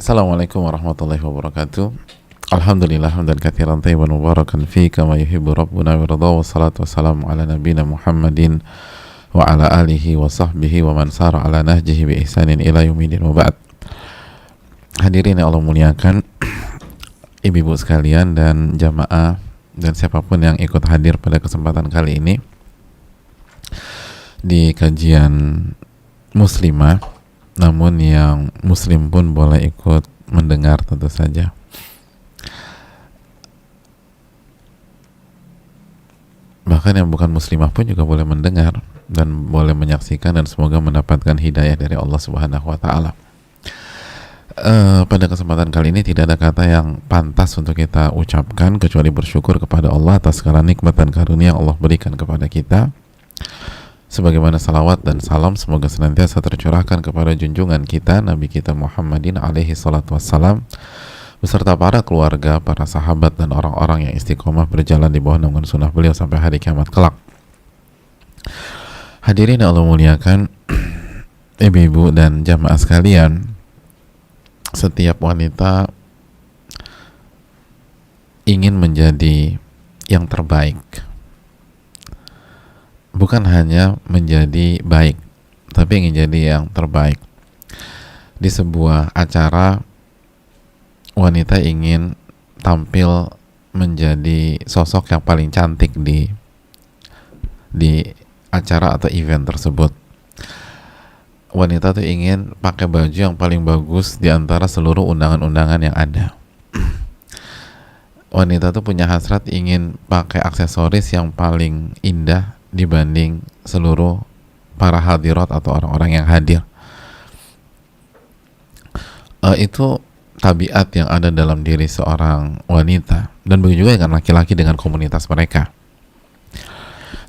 Assalamualaikum warahmatullahi wabarakatuh. Alhamdulillah hamdan katsiran thayyiban mubarakan fi kama yuhibbu rabbuna wa yarda, wassalatu wassalamu ala nabiyyina Muhammadin wa ala alihi wa sahbihi wa man sara ala nahjihi bi ihsanin ila yaumil wa ba'd. Hadirin yang Allah muliakan, ibu-ibu sekalian dan jamaah dan siapapun yang ikut hadir pada kesempatan kali ini di kajian muslimah, namun yang muslim pun boleh ikut mendengar tentu saja. Bahkan yang bukan muslimah pun juga boleh mendengar dan boleh menyaksikan, dan semoga mendapatkan hidayah dari Allah Subhanahu wa Ta'ala. Pada kesempatan kali ini tidak ada kata yang pantas untuk kita ucapkan kecuali bersyukur kepada Allah atas segala nikmat dan karunia yang Allah berikan kepada kita. Sebagaimana salawat dan salam semoga senantiasa tercurahkan kepada junjungan kita Nabi kita Muhammadin alaihi salatu wassalam, beserta para keluarga, para sahabat, dan orang-orang yang istiqomah berjalan di bawah naungan sunnah beliau sampai hari kiamat kelak. Hadirin yang Allah muliakan, ibu-ibu dan jamaah sekalian, setiap wanita ingin menjadi yang terbaik. Bukan hanya menjadi baik, tapi ingin jadi yang terbaik. Di sebuah acara, wanita ingin tampil menjadi sosok yang paling cantik di acara atau event tersebut. Wanita tuh ingin pakai baju yang paling bagus di antara seluruh undangan-undangan yang ada. Wanita tuh punya hasrat ingin pakai aksesoris yang paling indah dibanding seluruh para hadirat atau orang-orang yang hadir. Itu tabiat yang ada dalam diri seorang wanita, dan begitu juga dengan laki-laki dengan komunitas mereka.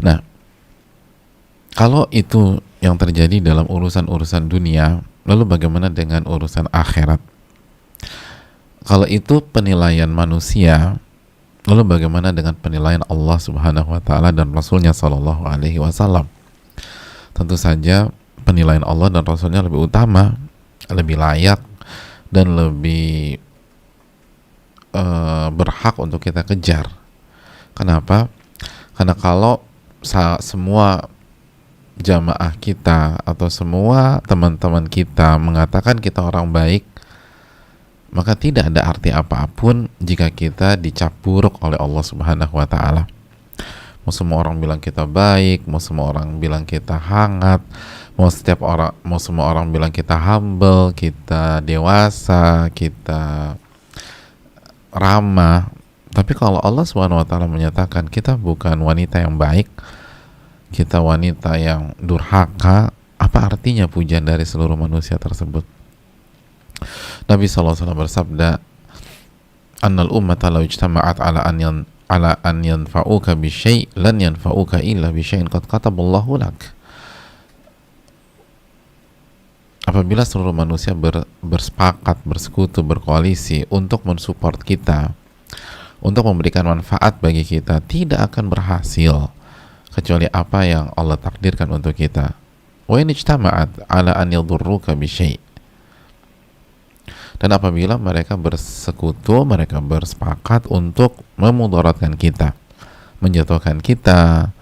Nah, kalau itu yang terjadi dalam urusan-urusan dunia, lalu bagaimana dengan urusan akhirat? Kalau itu penilaian manusia, lalu bagaimana dengan penilaian Allah Subhanahu wa Ta'ala dan Rasulnya Sallallahu Alaihi Wasallam? Tentu saja penilaian Allah dan Rasulnya lebih utama, lebih layak, dan lebih berhak untuk kita kejar. Kenapa? Karena kalau semua jamaah kita atau semua teman-teman kita mengatakan kita orang baik, maka tidak ada arti apapun jika kita dicap buruk oleh Allah Subhanahu wa Ta'ala. Mau semua orang bilang kita baik, mau semua orang bilang kita hangat, mau semua orang bilang kita humble, kita dewasa, kita ramah, tapi kalau Allah Subhanahu wa Ta'ala menyatakan kita bukan wanita yang baik, kita wanita yang durhaka, apa artinya pujian dari seluruh manusia tersebut? Nabi SAW bersabda, annal ummata law ijtama'at ala an yanfa'uka bi syai' lan yanfa'uka illa bi syai'in qad kataballahu lak. Apabila seluruh manusia bersepakat, bersekutu, berkoalisi untuk mensupport kita, untuk memberikan manfaat bagi kita, tidak akan berhasil kecuali apa yang Allah takdirkan untuk kita. Wa in ijtama'at ala an yadurruka bi syai'. Dan apabila mereka bersekutu, mereka bersepakat untuk memudaratkan kita, menjatuhkan kita,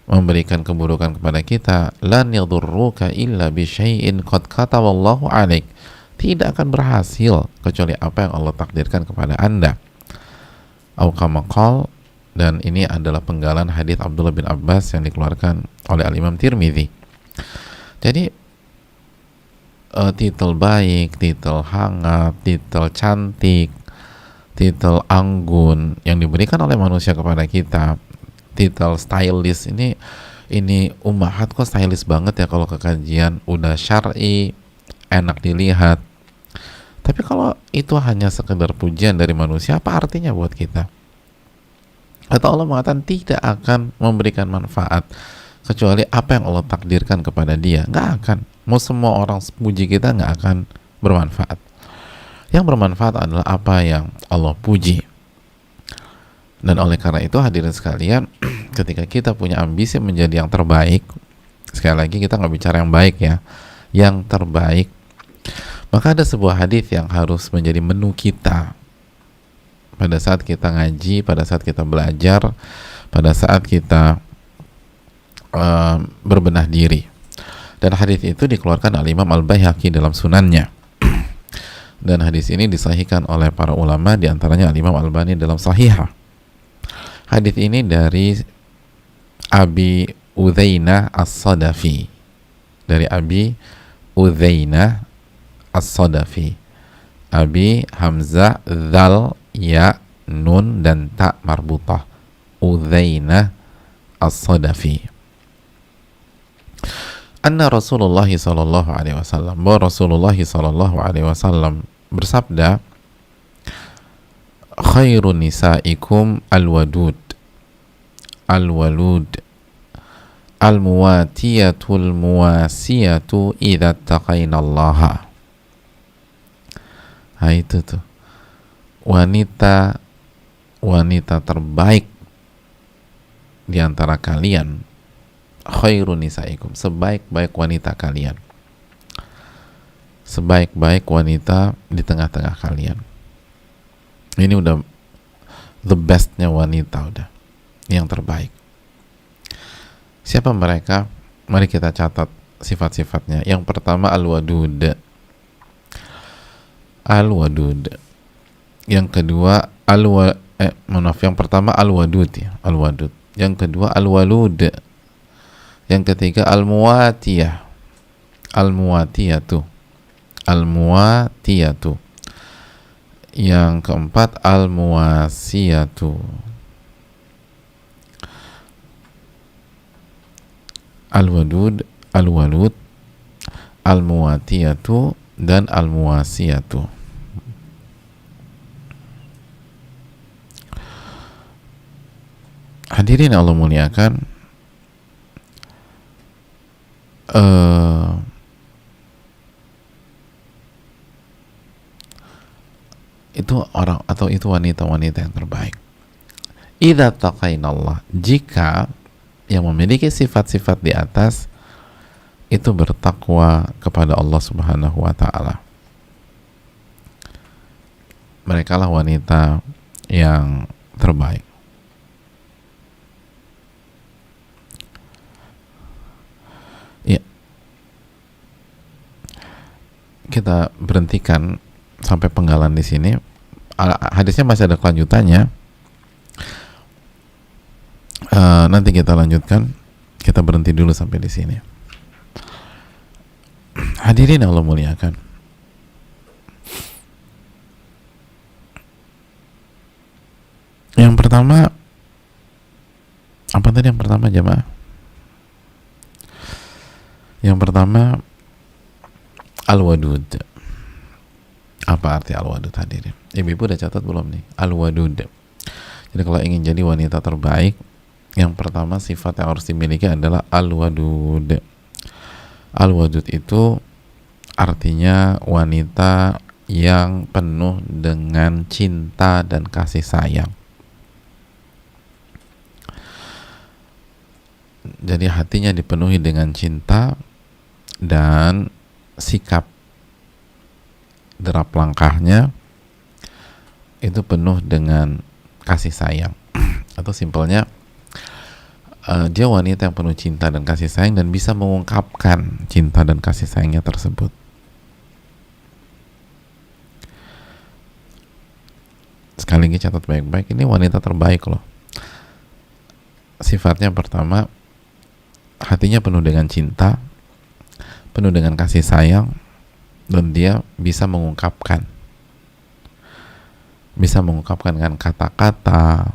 memberikan keburukan kepada kita, lan yadurruka illa bi syai'in qad kataballahu 'alaik. Tidak akan berhasil kecuali apa yang Allah takdirkan kepada Anda. Au kama qala, dan ini adalah penggalan hadits Abdullah bin Abbas yang dikeluarkan oleh Al-Imam Tirmidzi. Jadi titel baik, titel hangat, titel cantik, titel anggun yang diberikan oleh manusia kepada kita, titel stylish, ini ummahat kok stylish banget ya kalau ke kajian, udah syar'i, enak dilihat. Tapi kalau itu hanya sekedar pujian dari manusia, apa artinya buat kita? Atau Allah mengatakan tidak akan memberikan manfaat kecuali apa yang Allah takdirkan kepada dia. Nggak akan. Mau semua orang puji kita, nggak akan bermanfaat. Yang bermanfaat adalah apa yang Allah puji. Dan oleh karena itu hadirin sekalian, ketika kita punya ambisi menjadi yang terbaik, sekali lagi kita nggak bicara yang baik ya, yang terbaik, Maka ada sebuah hadis yang harus menjadi menu kita pada saat kita ngaji, pada saat kita belajar, pada saat kita berbenah diri. Dan hadis itu dikeluarkan oleh Imam Al-Baihaqi dalam sunannya. Dan hadis ini disahihkan oleh para ulama, diantaranya Imam Al-Albani dalam Sahihah. Hadis ini dari Abi Udzainah As-Sadafi, dari Abi Udzainah As-Sadafi, Abi Hamzah Dzal Ya Nun dan Ta marbutah, Udzainah As-Sadafi. Anna Rasulullah sallallahu alaihi wasallam, bahwa Rasulullah sallallahu alaihi wasallam bersabda, khairun nisaikum al-wadud al-walud al-muwatiyatul muwasiyatu idza taqainallaha. Nah itu tuh wanita terbaik di antara kalian, khairun nisaikum, sebaik-baik wanita kalian, sebaik-baik wanita di tengah-tengah kalian. Ini udah the bestnya wanita, udah yang terbaik. Siapa mereka? Mari kita catat sifat-sifatnya. Yang pertama al-wadud, al-wadud. Yang kedua yang pertama al-wadud ya, al-wadud. Yang kedua al-walud. Yang ketiga al-muwatiyah, al-muwatiyatu, al-muwatiyatu. Yang keempat al-muwasiyatu, al-wadud, al-walud, al-muwatiyatu, dan al-muwasiyatu. Hadirin Allah muliakan, itu orang atau itu wanita-wanita yang terbaik. Idza taqainallah, jika yang memiliki sifat-sifat di atas itu bertakwa kepada Allah Subhanahu wa taala. Merekalah wanita yang terbaik. Ya. Kita berhentikan sampai penggalan di sini. Hadisnya masih ada kelanjutannya. Nanti kita lanjutkan. Kita berhenti dulu sampai di sini. Hadirin Allah muliakan. Yang pertama, apa tadi yang pertama jemaah? Yang pertama al-wadud. Apa arti al-wadud hadirin? Ibu-ibu udah catat belum nih? Al-wadud. Jadi kalau ingin jadi wanita terbaik, yang pertama sifat yang harus dimiliki adalah al-wadud. Al-wadud itu artinya wanita yang penuh dengan cinta dan kasih sayang. Jadi hatinya dipenuhi dengan cinta dan sikap derap langkahnya itu penuh dengan kasih sayang. Atau simpelnya dia wanita yang penuh cinta dan kasih sayang dan bisa mengungkapkan cinta dan kasih sayangnya tersebut. Sekali lagi catat baik-baik, ini wanita terbaik loh. Sifatnya pertama, hatinya penuh dengan cinta, penuh dengan kasih sayang, dan dia bisa mengungkapkan dengan kata-kata,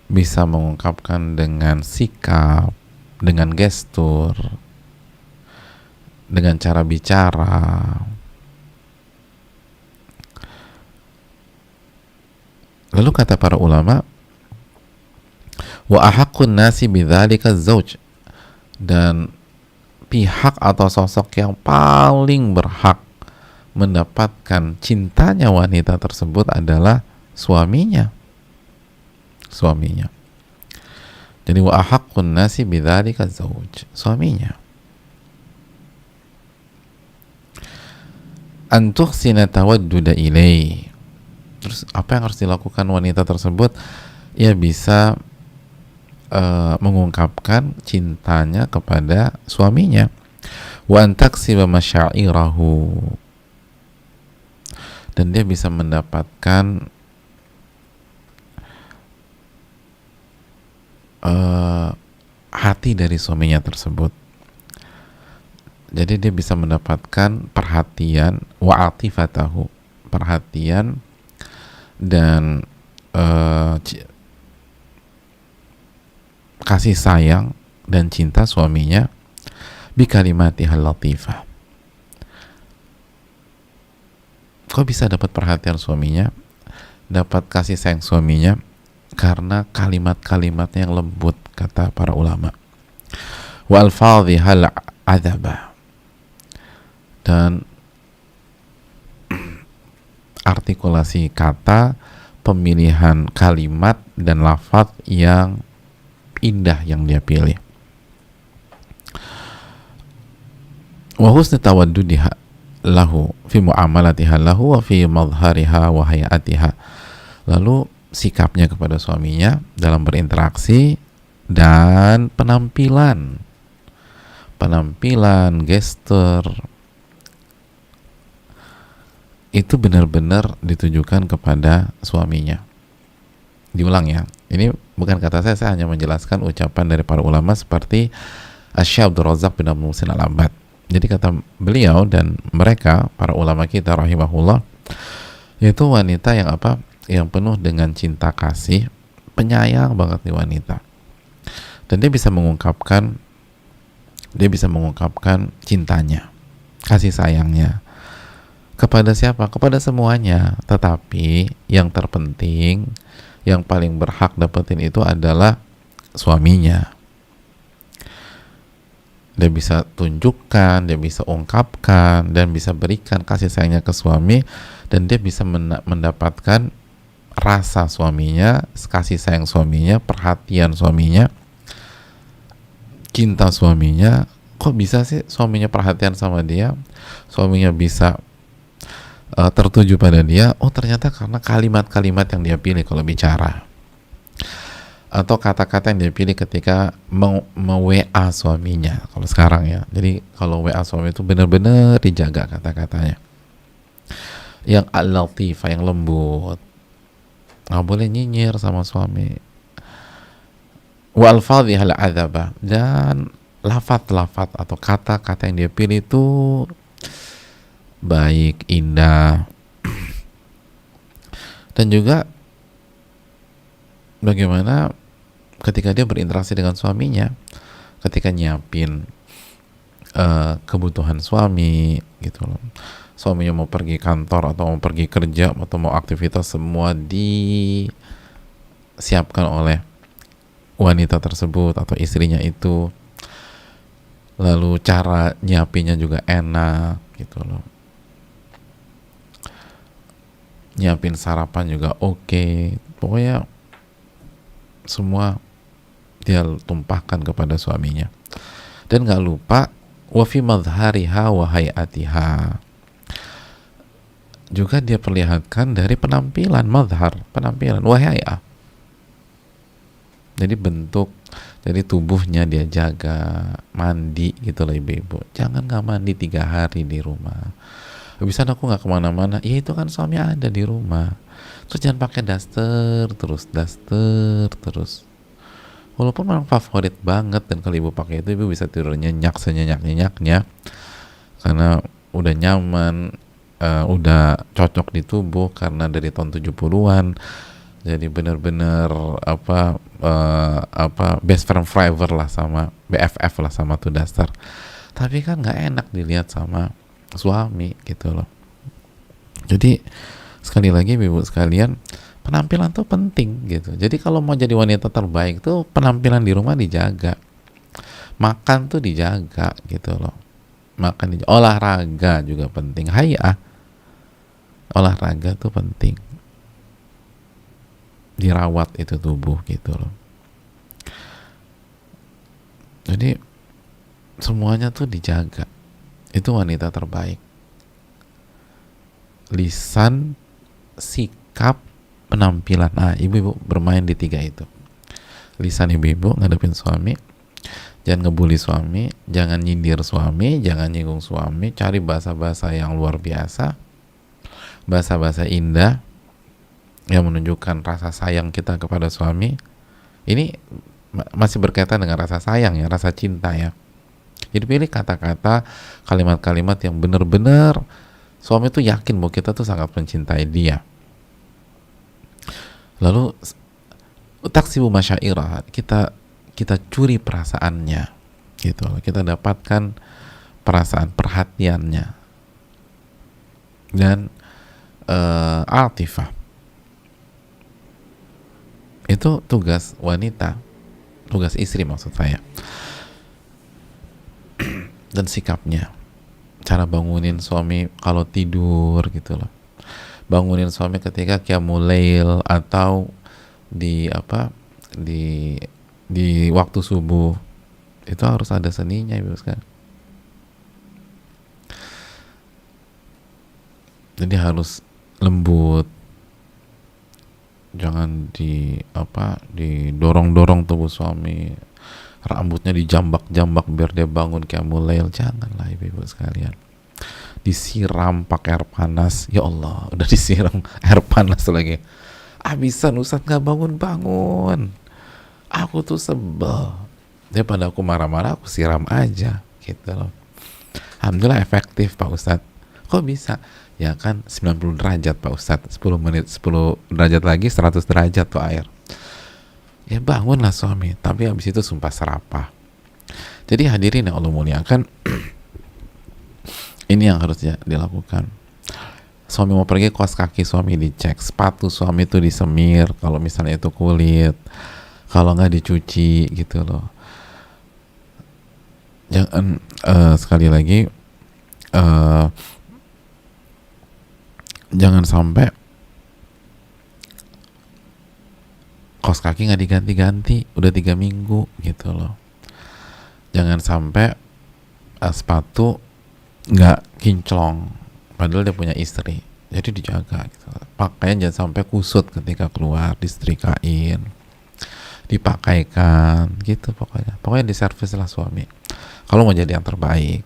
bisa mengungkapkan dengan sikap, dengan gestur, dengan cara bicara. Lalu kata para ulama, wa ahaqqun nasi bidzalika zauj, dan pihak atau sosok yang paling berhak mendapatkan cintanya wanita tersebut adalah suaminya. Jadi wa ahaqqun nasi bidzalika zauj, suaminya. antuhsina tawadduda ilai. Terus apa yang harus dilakukan wanita tersebut? Ya bisa mengungkapkan cintanya kepada suaminya. Wa antaksiba masyairahu, dan dia bisa mendapatkan hati dari suaminya tersebut. Jadi dia bisa mendapatkan perhatian, wa atifatahu, perhatian dan kasih sayang dan cinta suaminya, bi kalimatihal latifah. Kok bisa dapat perhatian suaminya, dapat kasih sayang suaminya? Karena kalimat-kalimatnya yang lembut, kata para ulama. Wa alfadhihal adaba, dan artikulasi kata, pemilihan kalimat dan lafaz yang indah yang dia pilih. Wa husni tawaddudiha lahu fi muamalatiha lahu wa fi madhariha wa hayatiha. Lalu sikapnya kepada suaminya dalam berinteraksi dan penampilan, gestur, itu benar-benar ditujukan kepada suaminya. Diulang ya, ini bukan kata saya hanya menjelaskan ucapan dari para ulama seperti Asy-Syaikh Abdul Razak bin Abdul Muhsin Al-Abbad. Jadi kata beliau dan mereka, para ulama kita rahimahullah, yaitu wanita yang apa? Yang penuh dengan cinta kasih, penyayang banget nih wanita. Dan dia bisa mengungkapkan cintanya, kasih sayangnya kepada siapa? Kepada semuanya. Tetapi yang terpenting, yang paling berhak dapetin itu adalah suaminya. Dia bisa tunjukkan, dia bisa ungkapkan, dan bisa berikan kasih sayangnya ke suami, dan dia bisa mendapatkan rasa suaminya, kasih sayang suaminya, perhatian suaminya, cinta suaminya. Kok bisa sih suaminya perhatian sama dia, suaminya bisa tertuju pada dia? Oh, ternyata karena kalimat-kalimat yang dia pilih kalau bicara, atau kata-kata yang dia pilih ketika WA suaminya kalau sekarang ya. Jadi kalau WA suami itu benar-benar dijaga kata-katanya, yang al-latifah, yang lembut, nggak boleh nyinyir sama suami. Wa alfadhihal adzaba, dan lafat-lafat atau kata-kata yang dia pilih itu baik, indah. Dan juga bagaimana ketika dia berinteraksi dengan suaminya, ketika nyiapin kebutuhan suami gitu loh. Suaminya mau pergi kantor atau mau pergi kerja atau mau aktivitas, semua disiapkan oleh wanita tersebut atau istrinya itu. Lalu cara nyiapinnya juga enak gitu loh. Nyiapin sarapan juga oke. Pokoknya semua dia tumpahkan kepada suaminya. Dan gak lupa wa fi madhariha wa hayatiha, juga dia perlihatkan dari penampilan, madhar, penampilan, wa hayah, jadi bentuk, jadi tubuhnya dia jaga, mandi gitu loh ibu-ibu. Jangan gak mandi 3 hari di rumah, bisa aku gak kemana-mana. Ya itu kan suami ada di rumah. Terus jangan pakai daster terus. Walaupun memang favorit banget, dan kalau ibu pakai itu ibu bisa tidur nyenyak senyenyak-nyenyaknya karena udah nyaman, udah cocok di tubuh karena dari tahun 70-an. Jadi benar-benar best friend forever lah, sama BFF lah sama tuh daster. Tapi kan nggak enak dilihat sama suami gitu loh. Jadi sekali lagi ibu sekalian, penampilan tuh penting gitu. Jadi kalau mau jadi wanita terbaik tuh penampilan di rumah dijaga, makan tuh dijaga gitu loh, olahraga juga penting, olahraga tuh penting, dirawat itu tubuh gitu loh. Jadi semuanya tuh dijaga, itu wanita terbaik. lisan, sikap, penampilan. Nah, ibu-ibu bermain di 3 itu. Lisan ibu-ibu ngadepin suami, jangan ngebully suami, jangan nyindir suami, jangan nyinggung suami, cari bahasa-bahasa yang luar biasa, bahasa-bahasa indah yang menunjukkan rasa sayang kita kepada suami. Ini masih berkaitan dengan rasa sayang ya, rasa cinta ya. Jadi pilih kata-kata, kalimat-kalimat yang benar-benar suami tuh yakin bahwa kita tuh sangat mencintai dia. Lalu taksibu masyairah, kita curi perasaannya gitu loh. Kita dapatkan perasaan, perhatiannya, dan atifah. Itu tugas wanita, tugas istri maksud saya. Dan sikapnya, cara bangunin suami kalau tidur gitu loh, bangunin suami ketika qiyamul lail atau di waktu subuh, itu harus ada seninya ibu sekalian. Jadi harus lembut, jangan didorong-dorong tubuh suami, rambutnya dijambak-jambak biar dia bangun qiyamul lail. Janganlah ibu-ibu sekalian. Disiram pakai air panas, ya Allah, udah disiram air panas lagi, habisan Ustadz nggak bangun-bangun. Aku tuh sebel, daripada aku marah-marah aku siram aja gitu loh. Alhamdulillah efektif Pak Ustadz. Kok bisa? Ya kan 90 derajat Pak Ustadz, 10 menit 10 derajat lagi 100 derajat tuh air. Ya bangunlah suami, tapi habis itu sumpah serapah. Jadi hadirin yang Allah muliakan, ini yang harus dilakukan. Suami mau pergi, kaos kaki suami dicek, sepatu suami itu disemir kalau misalnya itu kulit, kalau nggak dicuci gitu loh. Jangan sekali lagi jangan sampai kaos kaki nggak diganti-ganti udah 3 minggu gitu loh. Jangan sampai sepatu nggak kinclong padahal dia punya istri, jadi dijaga gitu. Pakaian jangan sampai kusut ketika keluar, disetrikain, dipakaikan gitu. Pokoknya diservis lah suami kalau mau jadi yang terbaik.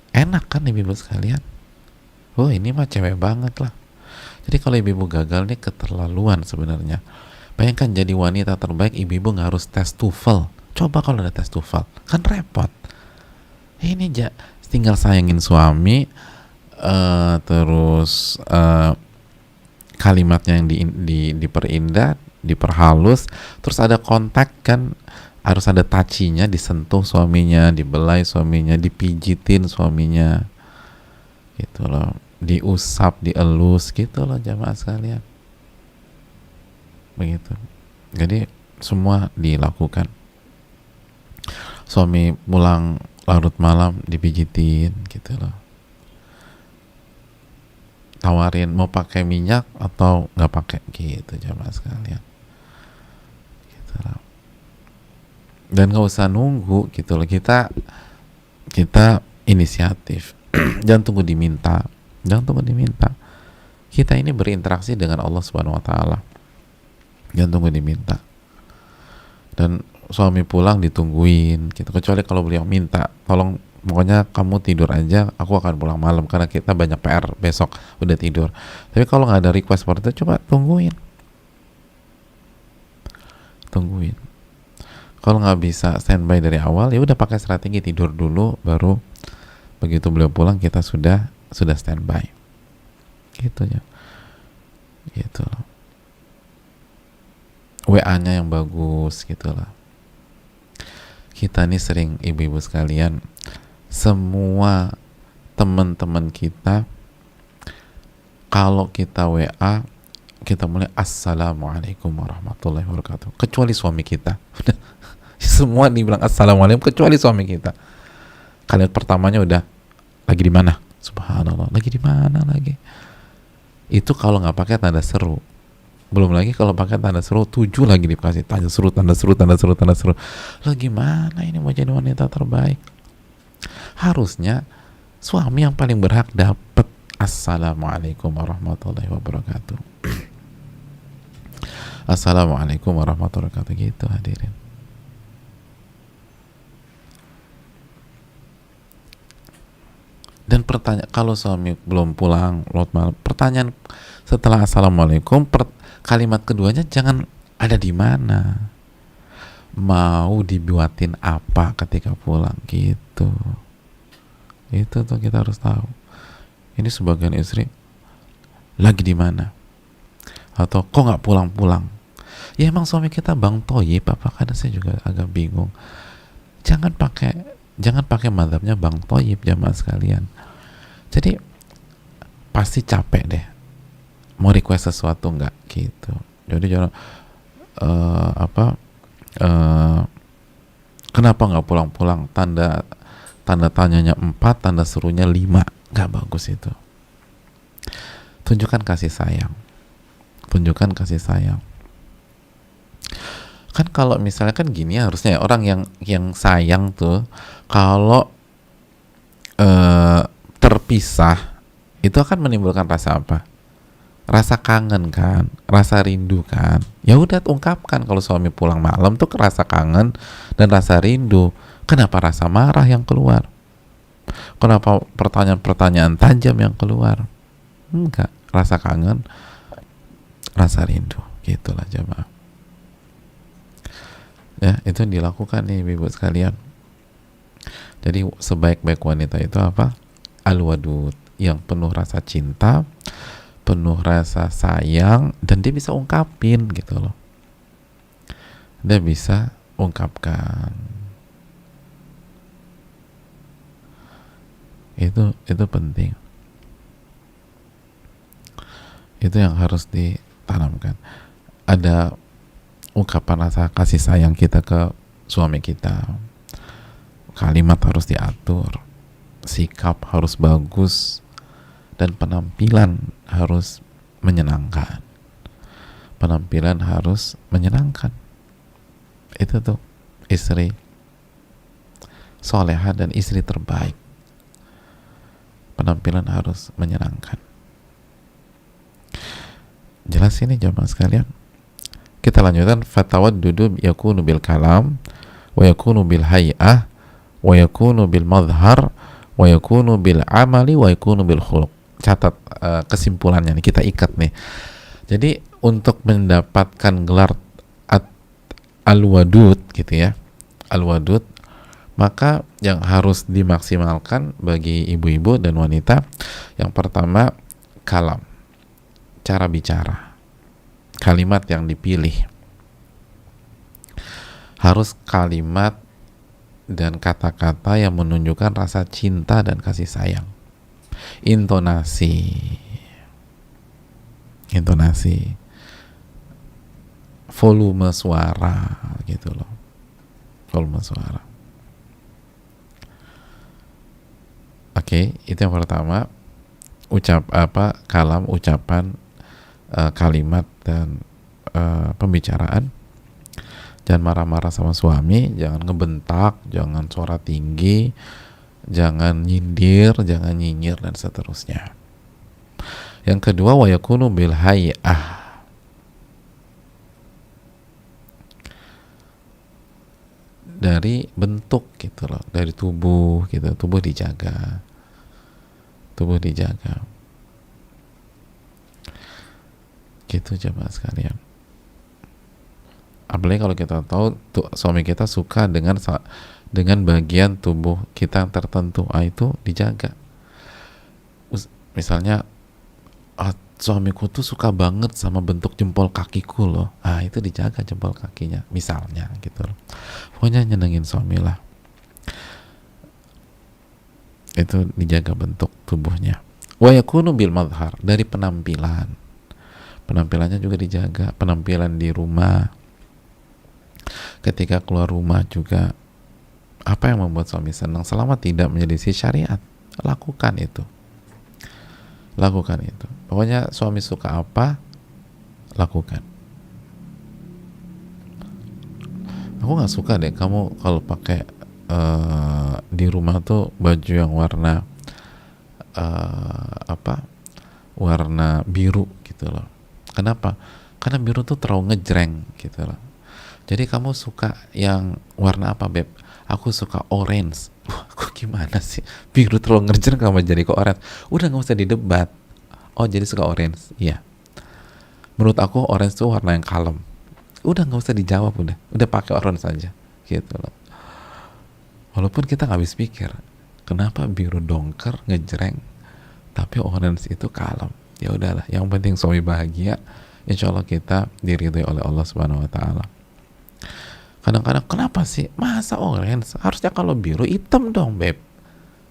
Enak kan ibu-ibu sekalian? Oh ini mah cewek banget lah. Jadi kalau ibu-ibu gagal nih keterlaluan sebenarnya. Bayangkan jadi wanita terbaik, ibu-ibu nggak harus tes TOEFL. Coba kalau ada tes TOEFL, kan repot. Ini tinggal sayangin suami, terus kalimatnya yang diperindah, diperhalus, terus ada kontak kan, harus ada touchy-nya, disentuh suaminya, dibelai suaminya, dipijitin suaminya, gitu loh, diusap, dielus, gitu loh jamaah sekalian. Begitu. Jadi semua dilakukan. Suami pulang larut malam dipijitin, gitu loh. Tawarin mau pakai minyak atau nggak pakai, gitu jamaah sekalian. Gitu loh. Dan nggak usah nunggu gitu loh, kita inisiatif. Jangan tunggu diminta. Kita ini berinteraksi dengan Allah Subhanahu Wa Taala. Jangan tunggu diminta. Dan suami pulang ditungguin gitu. Kecuali kalau beliau minta, tolong pokoknya kamu tidur aja, aku akan pulang malam karena kita banyak PR besok, udah tidur. Tapi kalau nggak ada request seperti itu, coba tungguin. Kalau nggak bisa standby dari awal, ya udah pakai strategi tidur dulu, baru begitu beliau pulang kita sudah standby. Gitu ya. Gitu loh. WA-nya yang bagus gitu lah. Kita nih sering ibu-ibu sekalian, semua teman-teman kita kalau kita WA kita mulai assalamualaikum warahmatullahi wabarakatuh, kecuali suami kita. Semua dibilang assalamualaikum kecuali suami kita. Kalimat pertamanya udah lagi di mana? Subhanallah, lagi di mana lagi? Itu kalau nggak pakai tanda seru. Belum lagi kalau pakai tanda seru 7 lagi dikasih tanda seru. Lo gimana ini mau jadi wanita terbaik? Harusnya Suami yang paling berhak dapat assalamualaikum warahmatullahi wabarakatuh. Assalamualaikum warahmatullahi wabarakatuh, gitu hadirin. Dan pertanyaan, kalau suami belum pulang larut malam, pertanyaan setelah assalamualaikum, kalimat keduanya jangan ada di mana, mau dibuatin apa ketika pulang, gitu. Itu tuh kita harus tahu. Ini sebagian istri lagi di mana, atau kok nggak pulang-pulang. Ya emang suami kita bang toyib apa? Kadang saya juga agak bingung. Jangan pakai mazhabnya bang toyib, jamaah sekalian. Jadi pasti capek deh mau request sesuatu nggak, gitu. Jadi jangan kenapa nggak pulang-pulang, tanda tanyanya 4, tanda serunya 5, nggak bagus itu. Tunjukkan kasih sayang, kan. Kalau misalnya kan gini, harusnya orang yang sayang tuh kalau terpisah itu akan menimbulkan rasa apa? Rasa kangen kan, rasa rindu kan. Ya udah, ungkapkan. Kalau suami pulang malam tuh rasa kangen dan rasa rindu. Kenapa rasa marah yang keluar? Kenapa pertanyaan-pertanyaan tajam yang keluar? Enggak, rasa kangen, rasa rindu, gitulah jemaah. Ya, itu yang dilakukan nih ibu sekalian. Jadi sebaik-baik wanita itu apa? Al-wadud, yang penuh rasa cinta, penuh rasa sayang, dan dia bisa ungkapin, gitu loh. Dia bisa ungkapkan. Itu penting. Itu yang harus ditanamkan. Ada ungkapan rasa kasih sayang kita ke suami kita. Kalimat harus diatur, sikap harus bagus, dan penampilan harus menyenangkan. Itu tuh istri solehah dan istri terbaik. Penampilan harus menyenangkan. Jelas ini jamaah sekalian. Kita lanjutkan. Fatawaddudu yakunu bil kalam, wa yakunu bil hay'ah, wa yakunu bil madhar, wa yakunu bil amali, wa yakunu bil khuluq. Catat kesimpulannya nih, kita ikat nih. Jadi untuk mendapatkan gelar al-wadud, gitu ya, al-wadud, maka yang harus dimaksimalkan bagi ibu-ibu dan wanita, yang pertama kalam, cara bicara, kalimat yang dipilih harus kalimat dan kata-kata yang menunjukkan rasa cinta dan kasih sayang. Intonasi, volume suara, gitu loh, volume suara. Oke, itu yang pertama. Kalam, ucapan, kalimat, dan pembicaraan. Jangan marah-marah sama suami, jangan ngebentak, jangan suara tinggi, jangan nyindir, jangan nyinyir, dan seterusnya. Yang kedua, wa yakunu bil hay'ah, dari bentuk, gitu loh, dari tubuh, gitu. Tubuh dijaga, gitu jemaah sekalian. Apalagi kalau kita tahu suami kita suka dengan bagian tubuh kita yang tertentu, itu dijaga. Misalnya, suamiku tuh suka banget sama bentuk jempol kakiku loh, itu dijaga jempol kakinya, misalnya, gitu loh. Pokoknya nyenengin suami lah, itu dijaga bentuk tubuhnya. Wa yakunu bil madhar, dari penampilannya juga dijaga. Penampilan di rumah, ketika keluar rumah juga, apa yang membuat suami senang, selama tidak menyelisih syariat, lakukan itu. Pokoknya suami suka apa, lakukan. Aku nggak suka deh kamu kalau pakai di rumah tuh baju yang warna apa, warna biru gitu loh. Kenapa? Karena biru tuh terlalu ngejreng gitu loh. Jadi kamu suka yang warna apa, Beb? Aku suka orange. Wah, aku gimana sih? Biru terlalu ngejreng kamu jadi ke orange. Udah nggak usah didebat. Oh, jadi suka orange. Iya. Menurut aku orange tuh warna yang kalem. Udah nggak usah dijawab, udah pakai orange saja gitu loh. Walaupun kita nggak habis pikir, kenapa biru dongker ngejreng tapi orange itu kalem. Ya udahlah, yang penting suami bahagia, insya Allah kita diridhoi oleh Allah Subhanahu Wa Taala. Kadang-kadang kenapa sih masa orange, harusnya kalau biru hitam dong, Beb.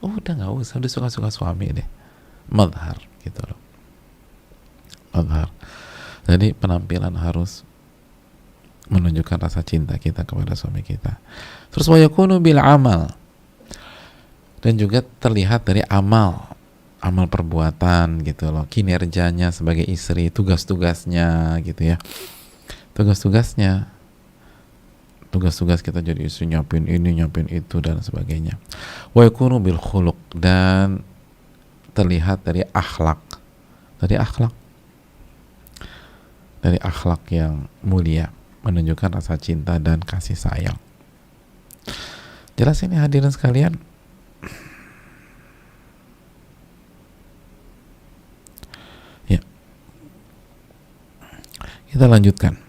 Udah nggak usah, udah suka-suka suami deh, madhar gitu loh, madhar. Jadi penampilan harus menunjukkan rasa cinta kita kepada suami kita. Terus wa yakunu bil amal, dan juga terlihat dari amal perbuatan gitu loh, kinerjanya sebagai istri, tugas-tugasnya gitu ya, tugas kita jadi istri, nyiapin ini, nyiapin itu dan sebagainya. Wa yakunu bil khuluq, dan terlihat dari akhlak, dari akhlak yang mulia, menunjukkan rasa cinta dan kasih sayang. Jelas ini hadirin sekalian? Ya, kita lanjutkan.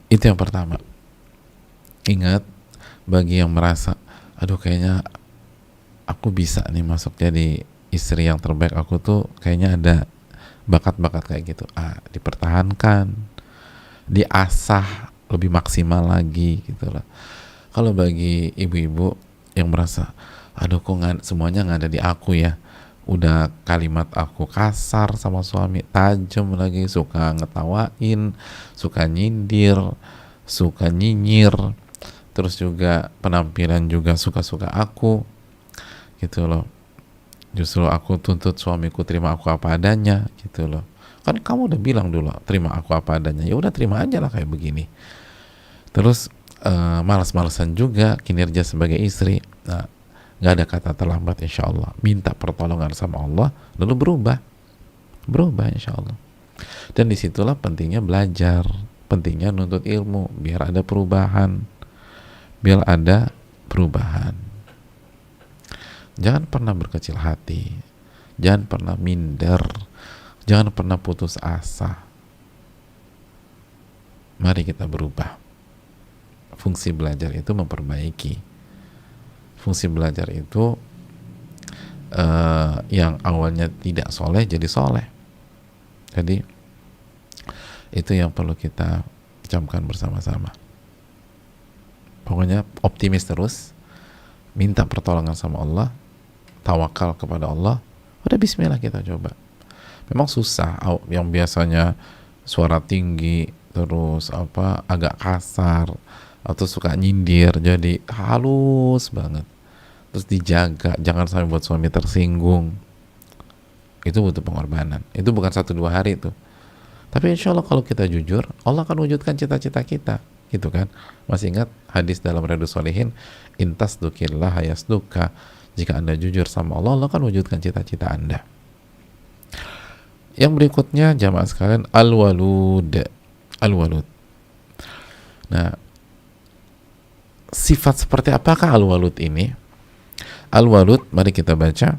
Itu yang pertama. Ingat, bagi yang merasa, aduh kayaknya aku bisa nih masuk jadi istri yang terbaik, aku tuh kayaknya ada bakat-bakat kayak gitu, dipertahankan, diasah lebih maksimal lagi gitu lah. Kalau bagi ibu-ibu yang merasa, aduh kok semuanya nggak ada di aku ya, udah kalimat aku kasar sama suami, tajam lagi, suka ngetawain, suka nyindir, suka nyinyir, terus juga penampilan juga suka-suka aku gitu loh. Justru aku tuntut suamiku terima aku apa adanya gitu loh. Kan kamu udah bilang dulu terima aku apa adanya, ya udah terima aja lah kayak begini. Terus malas-malasan juga kinerja sebagai istri. Nah, nggak ada kata terlambat, insya Allah. Minta pertolongan sama Allah, lalu berubah insya Allah. Dan disitulah pentingnya belajar, pentingnya nuntut ilmu, biar ada perubahan. Jangan pernah berkecil hati, jangan pernah minder, jangan pernah putus asa. Mari kita berubah. Fungsi belajar itu memperbaiki. Fungsi belajar itu yang awalnya tidak soleh jadi soleh. Jadi itu yang perlu kita camkan bersama-sama. Pokoknya optimis terus, minta pertolongan sama Allah, tawakal kepada Allah, udah bismillah kita coba. Memang susah, yang biasanya suara tinggi terus agak kasar atau suka nyindir jadi halus banget, terus dijaga jangan sampai buat suami tersinggung. Itu butuh pengorbanan, itu bukan 1-2 hari tuh, tapi insya Allah kalau kita jujur, Allah akan wujudkan cita-cita kita gitu kan. Masih ingat hadis dalam Riyadhus Shalihin, intas dukillah yasduka, jika Anda jujur sama Allah, Allah akan wujudkan cita-cita Anda. Yang berikutnya jamaah sekalian, al-walud. Nah, sifat seperti apakah al-walud ini? Al-walud, mari kita baca.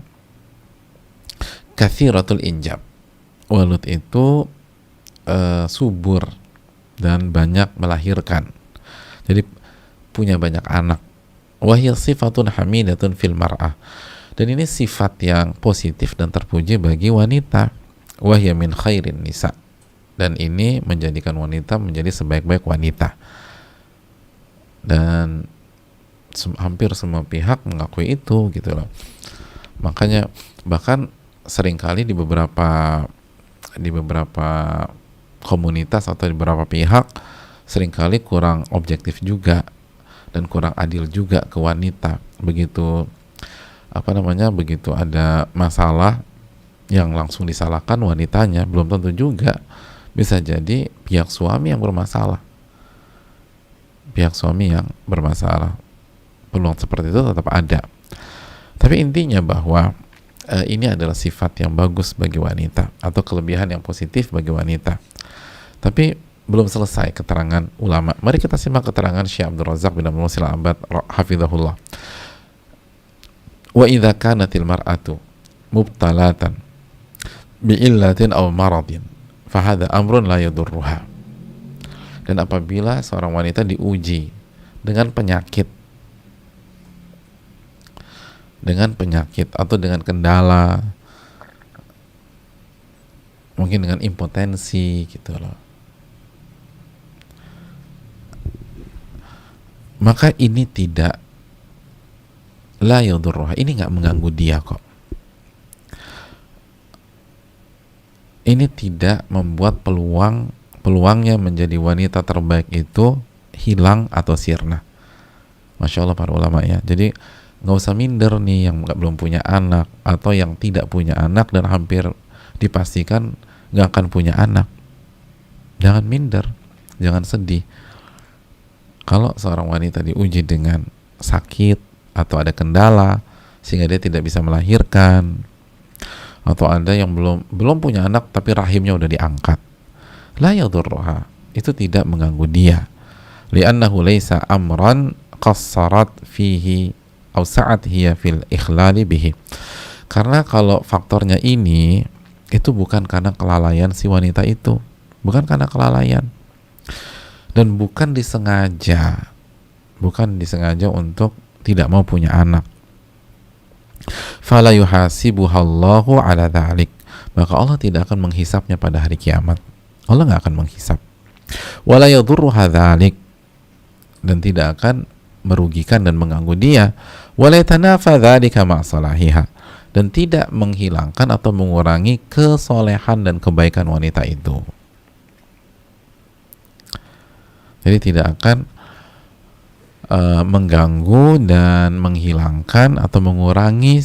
Kathiratul injab. Walud itu subur dan banyak melahirkan. Jadi punya banyak anak. Wahya sifatun hamidatun fil mar'ah. Dan ini sifat yang positif dan terpuji bagi wanita. Wahya min khairin nisa. Dan ini menjadikan wanita menjadi sebaik-baik wanita. Dan hampir semua pihak mengakui itu gitu loh. Makanya bahkan seringkali di beberapa komunitas atau di beberapa pihak seringkali kurang objektif juga dan kurang adil juga ke wanita. Begitu ada masalah yang langsung disalahkan wanitanya, belum tentu juga. Bisa jadi pihak suami yang bermasalah. Peluang seperti itu tetap ada. Tapi intinya bahwa ini adalah sifat yang bagus bagi wanita atau kelebihan yang positif bagi wanita. Tapi belum selesai keterangan ulama. Mari kita simak keterangan Syekh Abdul Razak bin Abdul Muhsin Al-Abbad hafizahullah. Wa idza kanatil mar'atu mubtalatan bi'illatin aw maradin fahadha amrun la yadurruha. Dan apabila seorang wanita diuji dengan penyakit atau dengan kendala, mungkin dengan impotensi gitu loh, maka ini tidak la yadurruha, ini nggak mengganggu dia kok. Ini tidak membuat peluangnya menjadi wanita terbaik itu hilang atau sirna. Masya Allah para ulama ya. Jadi nggak usah minder nih yang belum punya anak atau yang tidak punya anak dan hampir dipastikan nggak akan punya anak. Jangan minder, jangan sedih. Kalau seorang wanita diuji dengan sakit atau ada kendala sehingga dia tidak bisa melahirkan, atau ada yang belum punya anak tapi rahimnya udah diangkat, la yadurruha, itu tidak mengganggu dia, li'annahu laisa amran qassarat fihi aw sa'at hiya fil ikhlali bihi. Karena kalau faktornya ini, itu bukan karena kelalaian si wanita itu, bukan karena kelalaian, dan bukan disengaja untuk tidak mau punya anak. Fala yuhasibuhallahu ala dhalik, maka Allah tidak akan menghisapnya pada hari kiamat. Allah nggak akan menghisap. Wala yadurruha dhalik, dan tidak akan merugikan dan mengganggu dia. Wala yatanafa dhalika ma'salahiha, dan tidak menghilangkan atau mengurangi kesolehan dan kebaikan wanita itu. Jadi tidak akan mengganggu dan menghilangkan atau mengurangi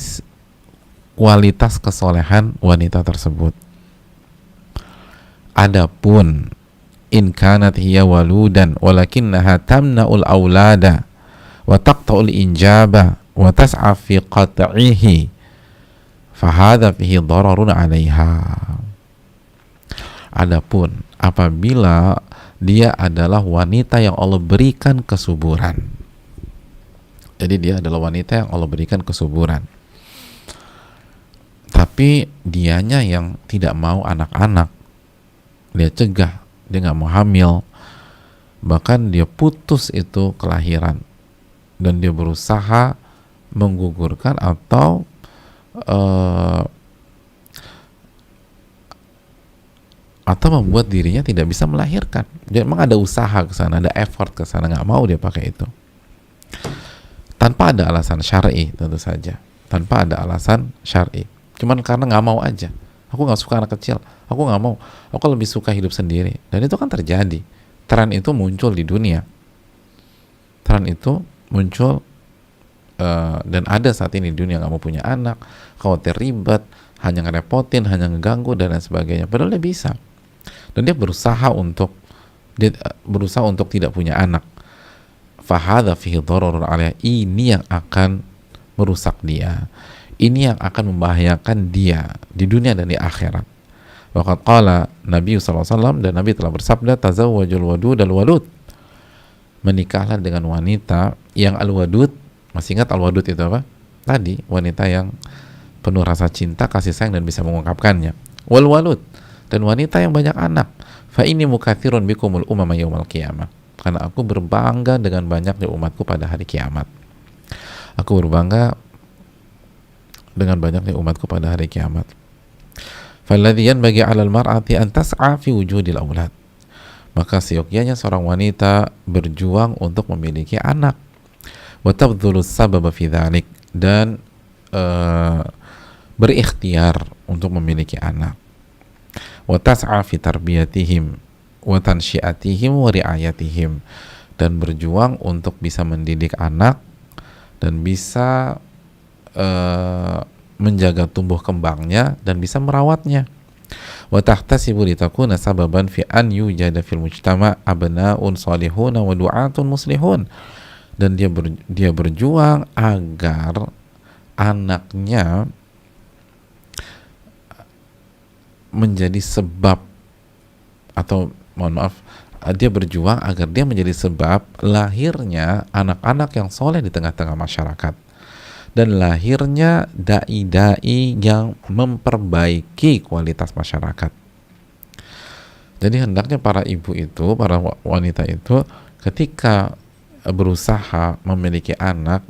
kualitas kesolehan wanita tersebut. Adapun in kanat hiya waludan walakinnaha tamna'ul aulada wa taqta'ul injaba wa tas'a fi qat'ihi fahadha fihi dararun 'alaiha. Adapun apabila dia adalah wanita yang Allah berikan kesuburan, jadi dia adalah wanita yang Allah berikan kesuburan, tapi dianya yang tidak mau anak-anak, dia cegah, dia nggak mau hamil, bahkan dia putus itu kelahiran, dan dia berusaha menggugurkan atau membuat dirinya tidak bisa melahirkan. Jadi memang ada usaha ke sana, ada effort ke sana, nggak mau dia pakai itu. Tanpa ada alasan syar'i, tentu saja. Tanpa ada alasan syar'i. Cuman karena nggak mau aja. Aku nggak suka anak kecil. Aku nggak mau. Aku lebih suka hidup sendiri. Dan itu kan terjadi. Tren itu muncul di dunia. Tren itu muncul dan ada saat ini di dunia, nggak mau punya anak, khawatir ribet, hanya ngerepotin, hanya ngeganggu dan lain sebagainya. Padahal dia bisa. Dan dia berusaha untuk tidak punya anak. Fahadha fihi dararun 'alaiha, ini yang akan merusak dia. Ini yang akan membahayakan dia di dunia dan di akhirat. Waqad qala Nabi SAW, dan Nabi telah bersabda, tazawwajul wadud al-walud, menikahlah dengan wanita yang al-wadud. Masih ingat al-wadud itu apa? Tadi wanita yang penuh rasa cinta, kasih sayang, dan bisa mengungkapkannya. Wal walud, dan wanita yang banyak anak. Fa inni mukatsirun bikumul umama yaumal qiyamah, karena aku berbangga dengan banyaknya umatku pada hari kiamat. Aku berbangga dengan banyaknya umatku pada hari kiamat. Falladhi yanbaghi 'alal mar'ati an tas'a fi wujudil aulad, maka seyogyanya seorang wanita berjuang untuk memiliki anak. Wa tabdhulu sababa fi dzalik, dan berikhtiar untuk memiliki anak. Wa tas'a fi tarbiyatihim wa tansyiatihim wa riayatihim, dan berjuang untuk bisa mendidik anak dan bisa menjaga tumbuh kembangnya dan bisa merawatnya. Wa tahtasibu litakuna sababan fi an yujada fil mujtama' abna'un salihun wa du'atun muslihun, dan dia berjuang agar anaknya menjadi sebab, atau mohon maaf, dia berjuang agar dia menjadi sebab lahirnya anak-anak yang soleh di tengah-tengah masyarakat dan lahirnya dai-dai yang memperbaiki kualitas masyarakat. Jadi hendaknya para ibu itu, para wanita itu, ketika berusaha memiliki anak,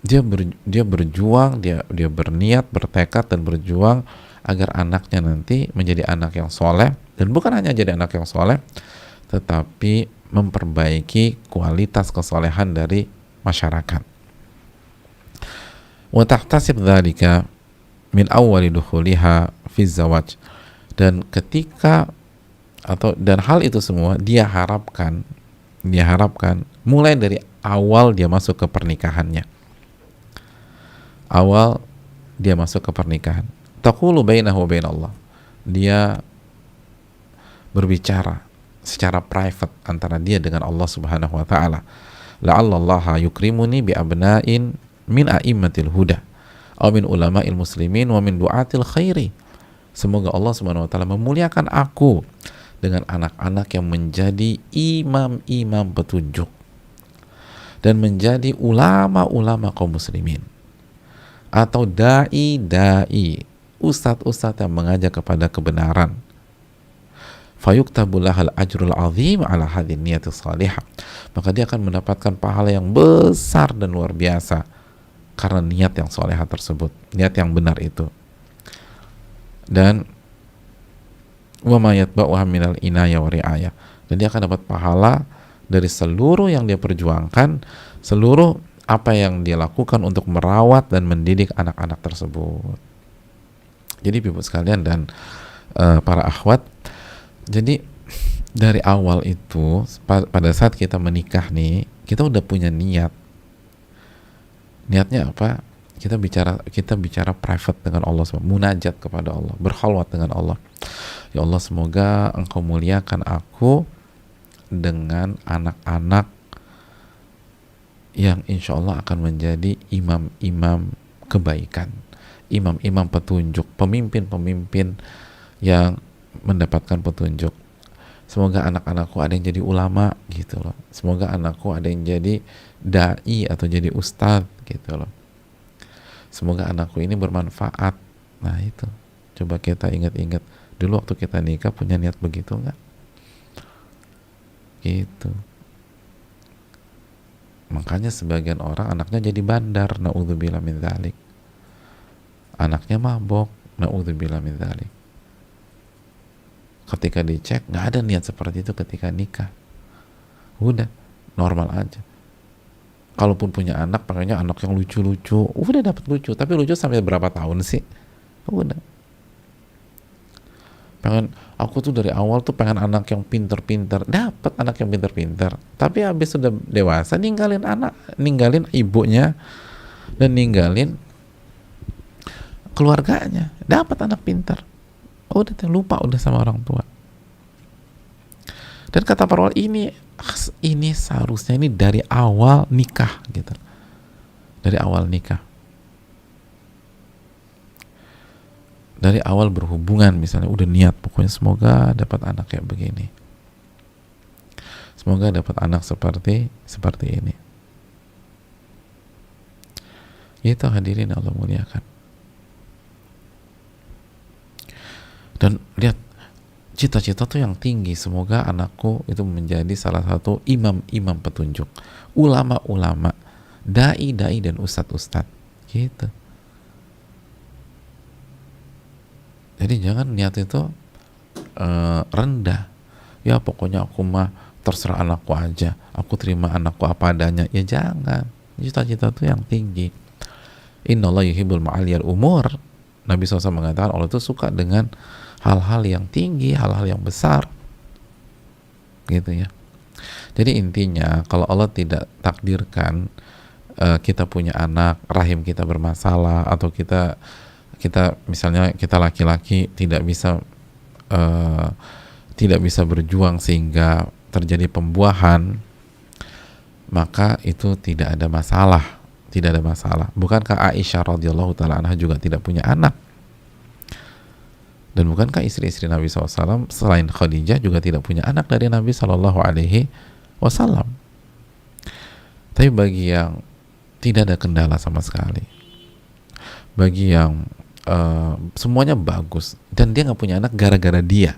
dia berjuang, dia berniat, bertekad dan berjuang agar anaknya nanti menjadi anak yang soleh, dan bukan hanya jadi anak yang soleh, tetapi memperbaiki kualitas kesolehan dari masyarakat. Wa tahtasib dzalika min awwali dukhuliha fi zawaj, dan ketika dan hal itu semua dia harapkan mulai dari awal dia masuk ke pernikahannya. Awal dia masuk ke pernikahan. Taqulu bainahu wa bainallah. Dia berbicara secara private antara dia dengan Allah Subhanahu wa taala. La'allallaha yukrimuni bi abna'in min a'immatil huda aw min ulama'il muslimin wa min du'atil khairi. Semoga Allah Subhanahu wa taala memuliakan aku dengan anak-anak yang menjadi imam-imam petunjuk dan menjadi ulama-ulama kaum muslimin, atau dai-dai, ustadz-ustadz yang mengajak kepada kebenaran. Fayuktabu lahal ajrul azim ala hadhin niyati salihah, maka dia akan mendapatkan pahala yang besar dan luar biasa karena niat yang salihah tersebut, niat yang benar itu. Dan wa ma yatba'uha minal inayah wa ri'ayah, dan dia akan dapat pahala dari seluruh yang dia perjuangkan, seluruh apa yang dia lakukan untuk merawat dan mendidik anak-anak tersebut. Jadi ibu sekalian dan para akhwat, jadi dari awal itu pada saat kita menikah nih, kita udah punya niat. Niatnya apa? Kita bicara private dengan Allah, munajat kepada Allah, berkhalwat dengan Allah. Ya Allah, semoga Engkau muliakan aku dengan anak-anak yang insya Allah akan menjadi imam-imam kebaikan, imam-imam petunjuk, pemimpin-pemimpin yang mendapatkan petunjuk. Semoga anak-anakku ada yang jadi ulama gitu loh. Semoga anakku ada yang jadi dai atau jadi ustadz gitu loh. Semoga anakku ini bermanfaat. Nah itu, coba kita ingat-ingat dulu waktu kita nikah punya niat begitu nggak? Gitu. Makanya sebagian orang anaknya jadi bandar, na'udzubillah min dzalik. Anaknya mabok, na'udzubillah min dzalik. Ketika dicek nggak ada niat seperti itu ketika nikah. Udah normal aja. Kalaupun punya anak, pengennya anak yang lucu-lucu. Udah dapat lucu, tapi lucu sampai berapa tahun sih? Udah. Aku tuh dari awal tuh pengen anak yang pinter-pinter. Dapat anak yang pinter-pinter. Tapi habis sudah dewasa, ninggalin ibunya dan ninggalin keluarganya. Dapat anak pinter. Udah lupa udah sama orang tua. Dan kata para ulama, ini seharusnya ini dari awal nikah gitu. Dari awal nikah. Dari awal berhubungan misalnya udah niat pokoknya semoga dapat anak kayak begini. Semoga dapat anak seperti ini. Itu hadirin Allah muliakan. Dan lihat, cita-cita tuh yang tinggi, semoga anakku itu menjadi salah satu imam-imam petunjuk, ulama-ulama, dai-dai dan ustadz-ustadz gitu. Jadi jangan niat itu rendah. Ya pokoknya aku mah terserah anakku aja, aku terima anakku apa adanya. Ya jangan. Cita-cita itu yang tinggi. Innallaha yuhibbul ma'aliyal umur. Nabi SAW mengatakan Allah itu suka dengan hal-hal yang tinggi, hal-hal yang besar gitu ya. Jadi intinya kalau Allah tidak takdirkan kita punya anak, rahim kita bermasalah, atau kita misalnya kita laki-laki tidak bisa berjuang sehingga terjadi pembuahan, maka itu tidak ada masalah, tidak ada masalah. Bukankah Aisyah radhiyallahu taala anha juga tidak punya anak? Dan bukankah istri-istri Nabi SAW selain Khadijah juga tidak punya anak dari Nabi SAW? Tapi bagi yang tidak ada kendala sama sekali, bagi yang semuanya bagus dan dia nggak punya anak gara-gara dia,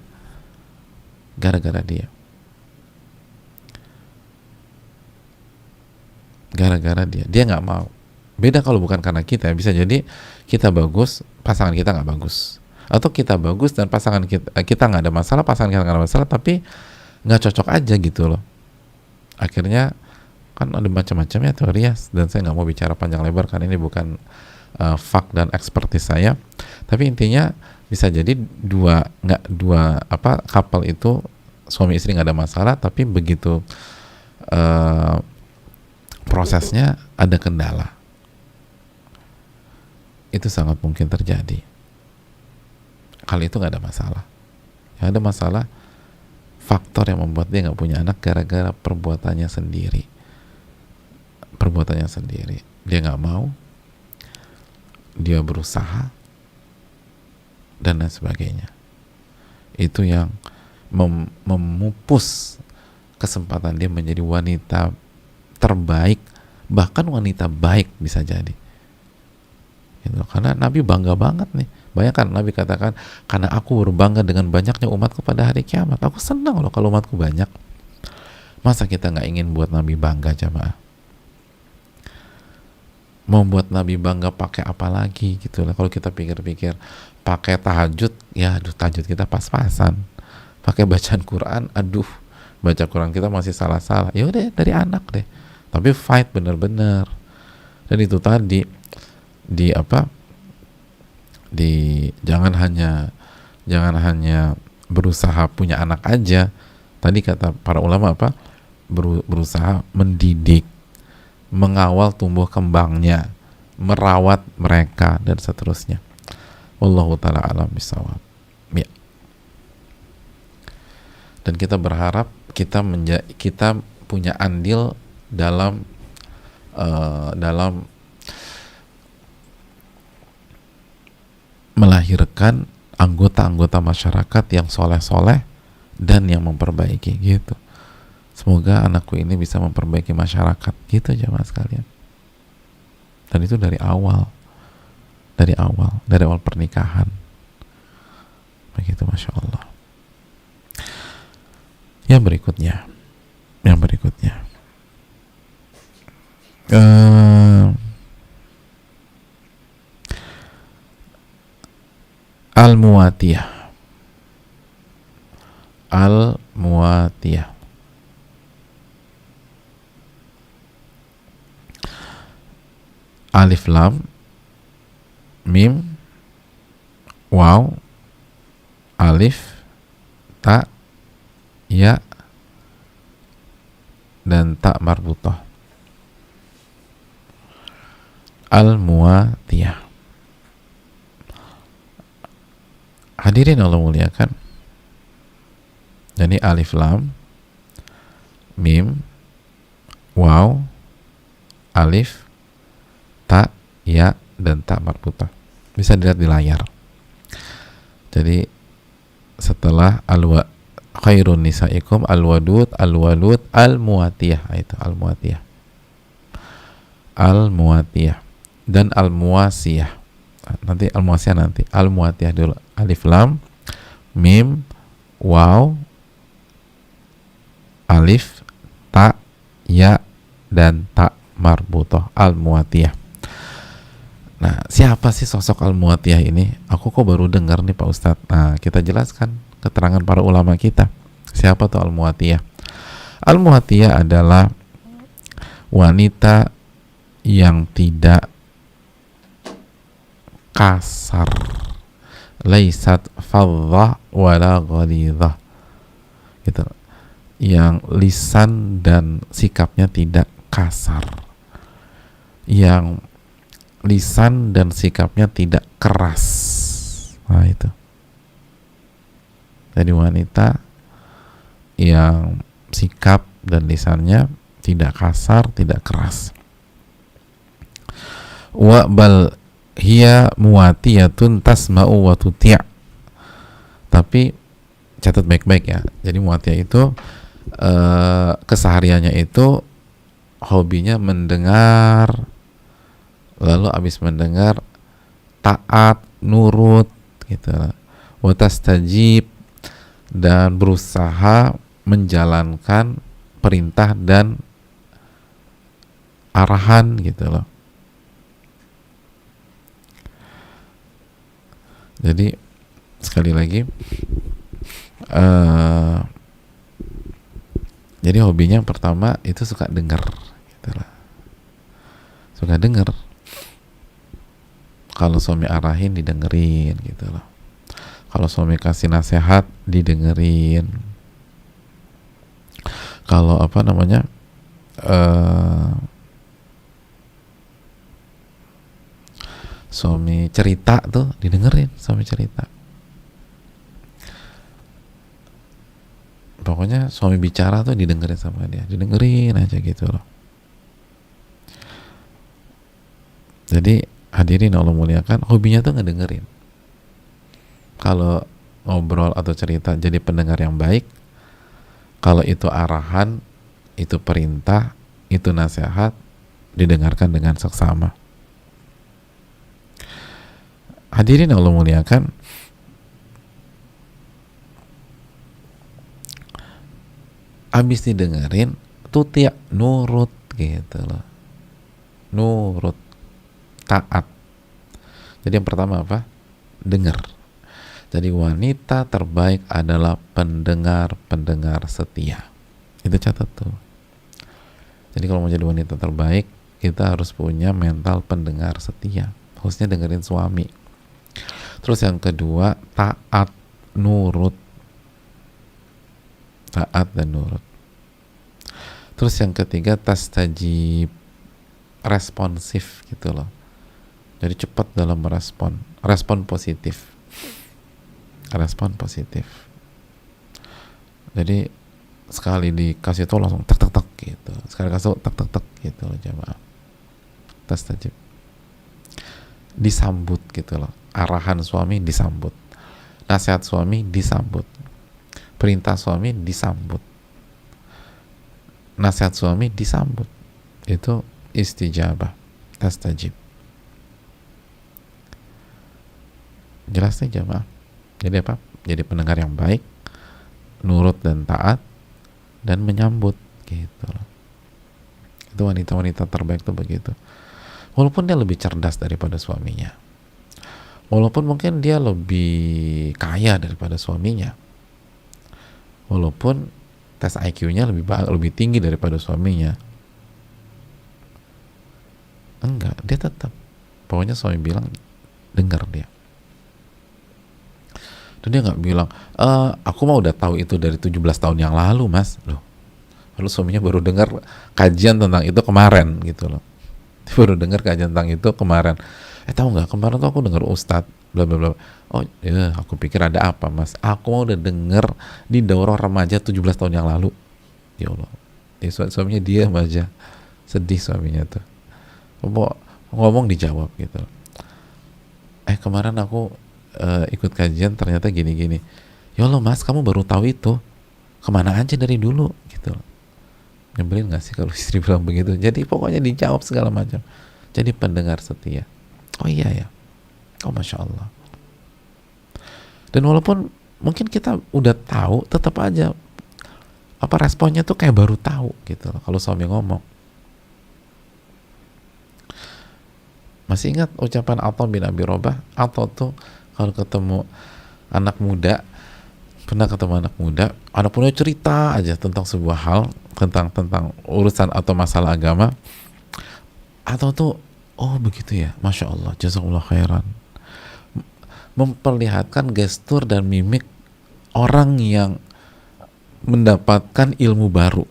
dia nggak mau. Beda kalau bukan karena kita, bisa jadi kita bagus, pasangan kita nggak bagus, atau kita bagus dan pasangan kita nggak ada masalah, pasangan kita nggak ada masalah, tapi nggak cocok aja gitu loh. Akhirnya kan ada macam-macam ya teori ya, dan saya nggak mau bicara panjang lebar karena ini bukan fak dan ekspertis saya. Tapi intinya bisa jadi couple itu suami istri nggak ada masalah, tapi begitu prosesnya ada kendala, itu sangat mungkin terjadi. Kali itu nggak ada masalah. Yang ada masalah faktor yang membuat dia nggak punya anak gara-gara perbuatannya sendiri. Dia nggak mau, dia berusaha, dan lain sebagainya. Itu yang memupus kesempatan dia menjadi wanita terbaik, bahkan wanita baik bisa jadi. Gitu. Karena Nabi bangga banget nih. Bayangkan Nabi katakan, karena aku berbangga dengan banyaknya umatku pada hari kiamat. Aku senang loh kalau umatku banyak. Masa kita nggak ingin buat Nabi bangga, jamaah? Mau buat Nabi bangga pakai apa lagi gitu lah. Kalau kita pikir-pikir, pakai tahajud, ya aduh, tahajud kita pas-pasan. Pakai bacaan Quran, aduh, baca Quran kita masih salah-salah. Ya udah, dari anak deh. Tapi fight bener-bener. Dan itu tadi jangan hanya berusaha punya anak aja. Tadi kata para ulama berusaha mendidik, mengawal tumbuh kembangnya, merawat mereka, dan seterusnya. Wallahu ta'ala alam bisawab. Ya. Dan kita berharap kita punya andil dalam melahirkan anggota-anggota masyarakat yang soleh-soleh dan yang memperbaiki gitu. Semoga anakku ini bisa memperbaiki masyarakat gitu, jemaah sekalian. Dan itu dari awal pernikahan. Begitu, Masya Allah. Yang berikutnya Al-Muwatiyah. Alif lam mim waw alif ta ya dan ta marbutah. Al-Muwatiyah. Hadirin Allah muliakan. Jadi alif lam mim waw alif ta ya dan ta marbutah. Bisa dilihat di layar. Jadi setelah khairun nisaikum al-wadud al-muwatiyah, itu al-muwatiyah dan al-muwasiyah. Nanti al-muwasiyah nanti. Al-muwatiyah dulu. Alif lam mim waw alif ta ya dan ta marbutah, al-muwatiyah. Nah, siapa sih sosok al-muwatiyah ini? Aku kok baru dengar nih Pak Ustadz. Nah, kita jelaskan keterangan para ulama kita. Siapa tuh al-muwatiyah? Al-muwatiyah adalah wanita yang tidak kasar, laisat faddah wala ghalidhah, gitu. Yang lisan dan sikapnya tidak kasar, yang lisan dan sikapnya tidak keras. Nah, itu. Jadi wanita yang sikap dan lisannya tidak kasar, tidak keras. wa bal hiya muwatiyatun tasma'u wa tuti'. Tapi catat baik-baik ya. Jadi muwatiyah itu kesehariannya itu hobinya mendengar, lalu abis mendengar taat, nurut gitu. Wa tastajib, dan berusaha menjalankan perintah dan arahan gitu loh. Jadi sekali lagi jadi hobinya yang pertama itu suka dengar gitu loh. Suka dengar. Kalau suami arahin didengerin gitu loh. Kalau suami kasih nasihat didengerin. Kalau apa namanya suami cerita tuh didengerin, suami cerita. Pokoknya suami bicara tuh didengerin sama dia, didengerin aja gitu loh. Jadi hadirin Allah muliakan, hobinya tuh ngedengerin. Kalau ngobrol atau cerita jadi pendengar yang baik. Kalau itu arahan, itu perintah, itu nasihat, didengarkan dengan seksama. Hadirin Allah muliakan, abis didengerin tuti', nurut gitu loh. Nurut, taat. Jadi yang pertama apa? Dengar. Jadi wanita terbaik adalah pendengar-pendengar setia. Itu catat tuh. Jadi kalau mau jadi wanita terbaik, kita harus punya mental pendengar setia. Khususnya dengerin suami. Terus yang kedua, taat, nurut. Taat dan nurut. Terus yang ketiga, tastajib, responsif gitu loh. Jadi cepat dalam merespon, respon positif. Respon positif. Jadi sekali dikasih tahu langsung tek tek tek gitu. Sekali kasih tek tek tek gitu loh jamaah. Tastajib. Disambut gitu loh. Arahan suami disambut. Nasihat suami disambut. Perintah suami disambut. Nasihat suami disambut. Itu istijabah, tastajib. Jelas nih jamaah. Jadi apa? Jadi pendengar yang baik, nurut dan taat, dan menyambut gitu loh. Itu wanita-wanita terbaik tuh begitu. Walaupun dia lebih cerdas daripada suaminya, walaupun mungkin dia lebih kaya daripada suaminya, walaupun tes IQ-nya lebih tinggi daripada suaminya, enggak, dia tetap pokoknya suami bilang dengar dia. Dan dia nggak bilang aku mah udah tahu itu dari 17 tahun yang lalu mas. Loh, lalu suaminya baru dengar kajian tentang itu kemarin gitu loh. Dia baru dengar kajian tentang itu kemarin. Tahu nggak, kemarin tuh aku dengar ustadz bla bla bla. Oh ya, aku pikir ada apa mas, aku mau udah denger di daurah remaja 17 tahun yang lalu. Ya Allah, suaminya diam aja, sedih suaminya tuh. Ngomong dijawab gitu. Kemarin aku ikut kajian ternyata gini-gini. Ya Allah mas, kamu baru tahu itu, kemana aja dari dulu gitu. Nyebelin gak sih kalau istri bilang begitu? Jadi pokoknya dijawab segala macam. Jadi pendengar setia. Oh iya ya, oh masya Allah. Dan walaupun mungkin kita udah tahu, tetap aja apa responnya tuh kayak baru tahu gitu loh, kalau suami ngomong. Masih ingat ucapan Atha bin Abi Robah? Atha tuh kalau ketemu anak muda, pernah ketemu anak muda cerita aja tentang sebuah hal, tentang urusan atau masalah agama, atau tuh oh begitu ya, masya Allah, jazakallah khairan, memperlihatkan gestur dan mimik orang yang mendapatkan ilmu baru.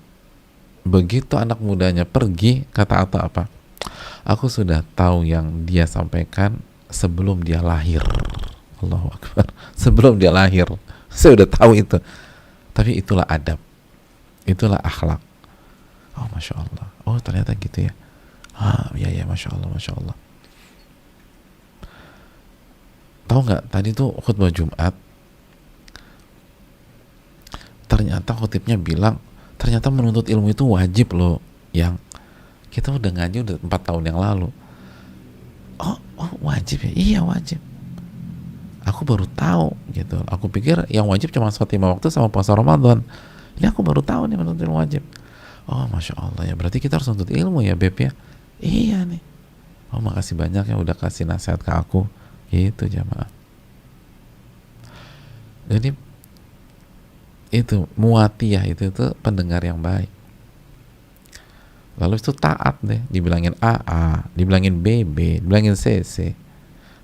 Begitu anak mudanya pergi, kata Atta apa? Aku sudah tahu yang dia sampaikan sebelum dia lahir. Allahu Akbar. Sebelum dia lahir, saya udah tahu itu. Tapi itulah adab, itulah akhlak. Oh masya Allah. Oh ternyata gitu ya. Ya masya Allah, masya Allah. tahu nggak, tadi tuh khutbah Jumat ternyata khotibnya bilang ternyata menuntut ilmu itu wajib loh, yang kita udah ngaji udah 4 tahun yang lalu. Oh wajib ya? Iya wajib. Aku baru tahu gitu. Aku pikir yang wajib cuma sholat 5 waktu sama puasa Ramadan. Ini aku baru tahu nih menuntut ilmu wajib. Oh Masya Allah ya, berarti kita harus menuntut ilmu ya Beb ya. Iya nih. Oh makasih banyak ya udah kasih nasihat ke aku. Gitu jamaah. Jadi itu muatiyah itu pendengar yang baik. Lalu itu taat deh, dibilangin AA, dibilangin BB, dibilangin CC.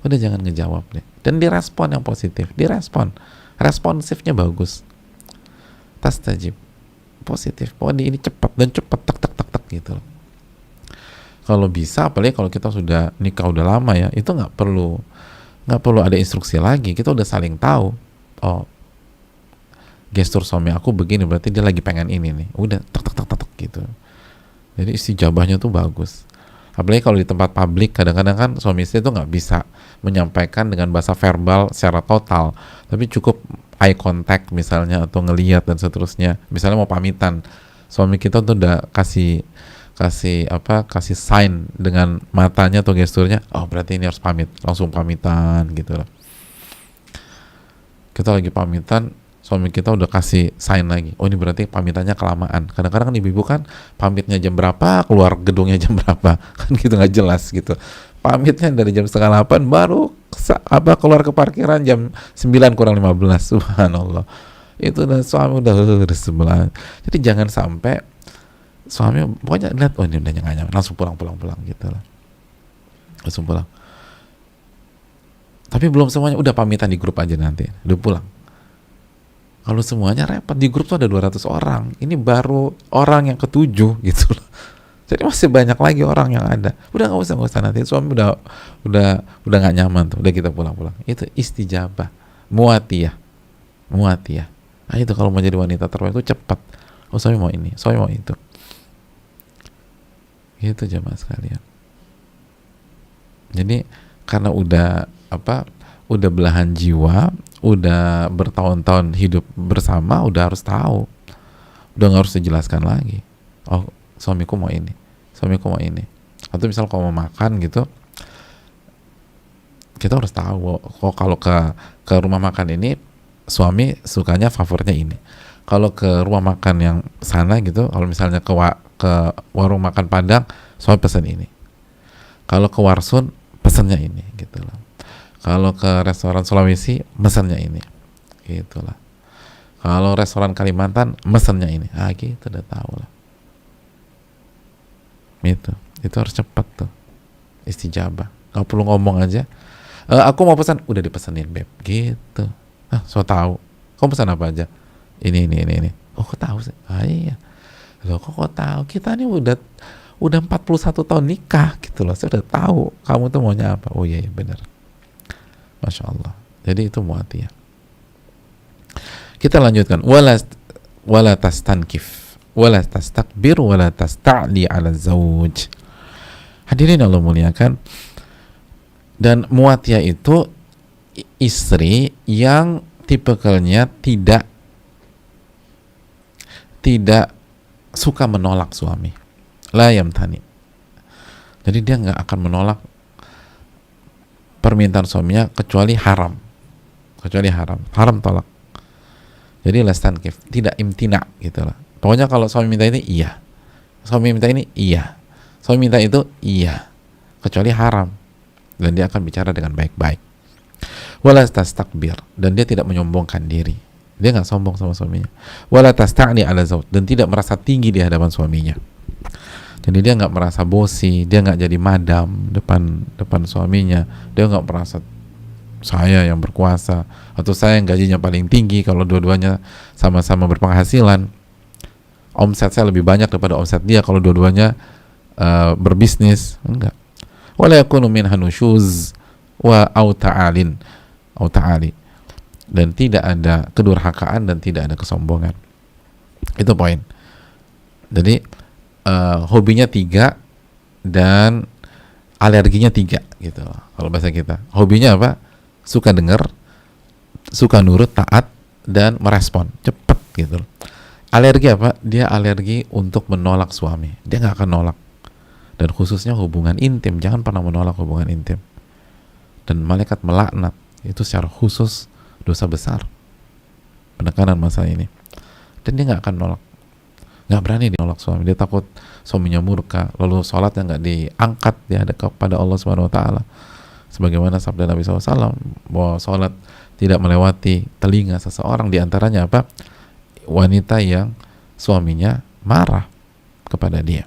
Udah jangan ngejawab deh. Dan direspon yang positif, direspon. Responsifnya bagus. Tastajib. Positif. Pokoknya ini cepat dan cepat tak gitu loh. Kalau bisa, apalagi kalau kita sudah nikah udah lama ya, itu nggak perlu ada instruksi lagi. Kita udah saling tahu. Oh, gestur suami aku begini, berarti dia lagi pengen ini nih. Udah tak gitu. Jadi istijabahnya tuh bagus. Apalagi kalau di tempat publik, kadang-kadang kan suami istri itu nggak bisa menyampaikan dengan bahasa verbal secara total, tapi cukup eye contact misalnya, atau ngelihat dan seterusnya. Misalnya mau pamitan, suami kita tuh udah kasih sign dengan matanya atau gesturnya, oh berarti ini harus pamit, langsung pamitan gitu loh. Kita lagi pamitan, suami kita udah kasih sign lagi, oh ini berarti pamitannya kelamaan. Kadang-kadang kan ibu-ibu kan pamitnya jam berapa, keluar gedungnya jam berapa, kan gitu nggak jelas gitu. Pamitnya dari jam 7:30 baru keluar ke parkiran jam 9:15. Subhanallah. Itu udah suami udah sebelah. Jadi jangan sampai suami pokoknya lihat, oh ini udah nyaman, langsung pulang gitu lah. Langsung pulang. Tapi belum semuanya, udah pamitan di grup aja nanti, udah pulang. Kalau semuanya repot, di grup tuh ada 200 orang. Ini baru orang yang ke-7 gitu loh. Jadi masih banyak lagi orang yang ada. Udah nggak usah nanti suami udah nggak nyaman tuh. Udah kita pulang. Itu istijabah, muatiyah. Nah itu kalau mau jadi wanita terbaik itu cepat. Oh suami mau ini, suami mau itu. Gitu jamaah sekalian. Jadi karena udah belahan jiwa, udah bertahun-tahun hidup bersama, udah harus tahu, udah nggak harus dijelaskan lagi. Oh suamiku mau ini. Atau misal kalau mau makan gitu, kita harus tahu. Oh kalau ke rumah makan ini suami sukanya favoritnya ini. Kalau ke rumah makan yang sana gitu, kalau misalnya ke warung makan Padang, suami pesan ini. Kalau ke Warsun pesannya ini gitu loh. Kalau ke restoran Sulawesi mesennya ini, gitulah. Kalau restoran Kalimantan mesennya ini, gitu udah tahu lah. Itu harus cepat tuh, istijabah. Gak perlu ngomong aja. Aku mau pesan, udah dipesenin Beb, gitu. So tahu. Kamu pesan apa aja? Ini. Oh kok tahu sih? Iya. Loh kok tahu? Kita nih udah 41 tahun nikah gitu loh. Saya udah tahu kamu tuh maunya apa. Oh iya benar. Masya Allah. Jadi itu muatiyah. Kita lanjutkan. Wala tastankif, wala tastakbir, wala tasta'li ala zawj. Hadirin Allah muliakan. Dan muatiyah itu istri yang tipikalnya tidak suka menolak suami. La yamtani. Jadi dia nggak akan menolak permintaan suaminya kecuali haram tolak. Jadi lastankif, tidak imtina gitu lah. Pokoknya kalau suami minta ini iya, suami minta ini iya, suami minta itu iya, kecuali haram, dan dia akan bicara dengan baik-baik. Wala tastakbir, dan dia tidak menyombongkan diri, dia nggak sombong sama suaminya. Wala tasta'ni ala zawj, dan tidak merasa tinggi di hadapan suaminya. Jadi dia nggak merasa bosi, dia nggak jadi madam depan suaminya, dia nggak merasa saya yang berkuasa atau saya yang gajinya paling tinggi kalau dua-duanya sama-sama berpenghasilan. Omset saya lebih banyak daripada omset dia kalau dua-duanya berbisnis. Enggak. Wala yakunu minha nusyuz wa au ta'ali, dan tidak ada kedurhakaan dan tidak ada kesombongan. Itu poin. Jadi hobinya 3 dan alerginya 3 gitu. Kalau bahasa kita, hobinya apa? suka dengar, suka nurut, taat, dan merespon cepet gitu. Alergi apa? Dia alergi untuk menolak suami. Dia nggak akan nolak. Dan khususnya hubungan intim, jangan pernah menolak hubungan intim. Dan malaikat melaknat itu secara khusus dosa besar. Penekanan masa ini. Dan dia nggak akan nolak, nggak berani dinolak suami. Dia takut suaminya murka, lalu sholatnya nggak diangkat, dia ada kepada Allah Subhanahu Wa Taala. Sebagaimana sabda Nabi SAW bahwa sholat tidak melewati telinga seseorang, diantaranya apa? Wanita yang suaminya marah kepada dia,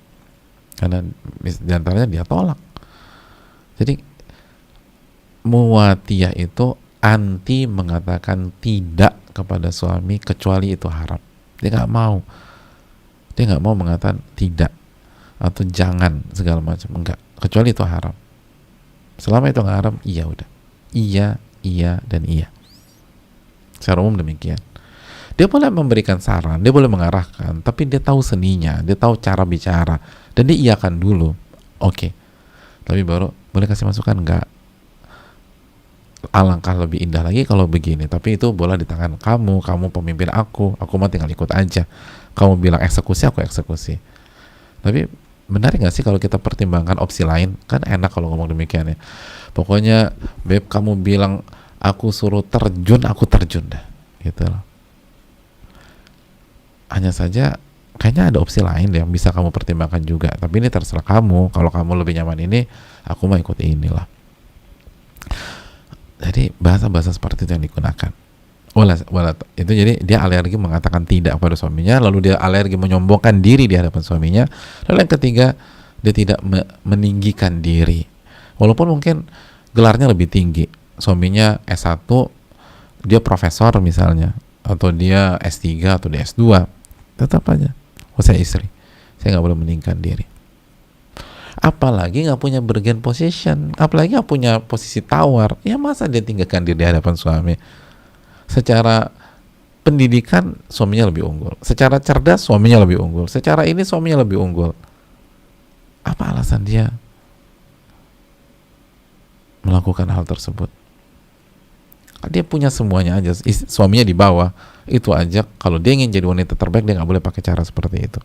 karena diantaranya dia tolak. Jadi muwatiyah itu anti mengatakan tidak kepada suami kecuali itu haram. Dia nggak mau, mengatakan tidak atau jangan segala macam, enggak, kecuali itu haram. Selama itu nggak haram, iya udah, iya dan iya. Secara umum demikian. Dia boleh memberikan saran, dia boleh mengarahkan, tapi dia tahu seninya, dia tahu cara bicara, dan dia iakan dulu. Oke. Tapi baru boleh kasih masukan, enggak. Alangkah lebih indah lagi kalau begini, tapi itu bola di tangan kamu pemimpin aku mah tinggal ikut aja. Kamu bilang eksekusi, aku eksekusi. Tapi benar nggak sih kalau kita pertimbangkan opsi lain? Kan enak kalau ngomong demikian ya. Pokoknya beb, kamu bilang aku suruh terjun, aku terjun dah, gitu loh. Hanya saja kayaknya ada opsi lain yang bisa kamu pertimbangkan juga, tapi ini terserah kamu. Kalau kamu lebih nyaman ini, aku mah ikut inilah. Jadi bahasa-bahasa seperti itu yang digunakan. Itu jadi dia alergi mengatakan tidak kepada suaminya, lalu dia alergi menyombongkan diri di hadapan suaminya. Lalu yang ketiga, dia tidak meninggikan diri. Walaupun mungkin gelarnya lebih tinggi. Suaminya S1, dia profesor misalnya, atau dia S3 atau dia S2, tetap aja, saya istri, saya nggak boleh meninggikan diri. Apalagi nggak punya bargain position, apalagi nggak punya posisi tawar, ya masa dia tinggalkan diri di hadapan suami? Secara pendidikan suaminya lebih unggul, secara cerdas suaminya lebih unggul, secara ini suaminya lebih unggul. Apa alasan dia melakukan hal tersebut? Dia punya semuanya aja, suaminya di bawah, itu aja. Kalau dia ingin jadi wanita terbaik, dia nggak boleh pakai cara seperti itu.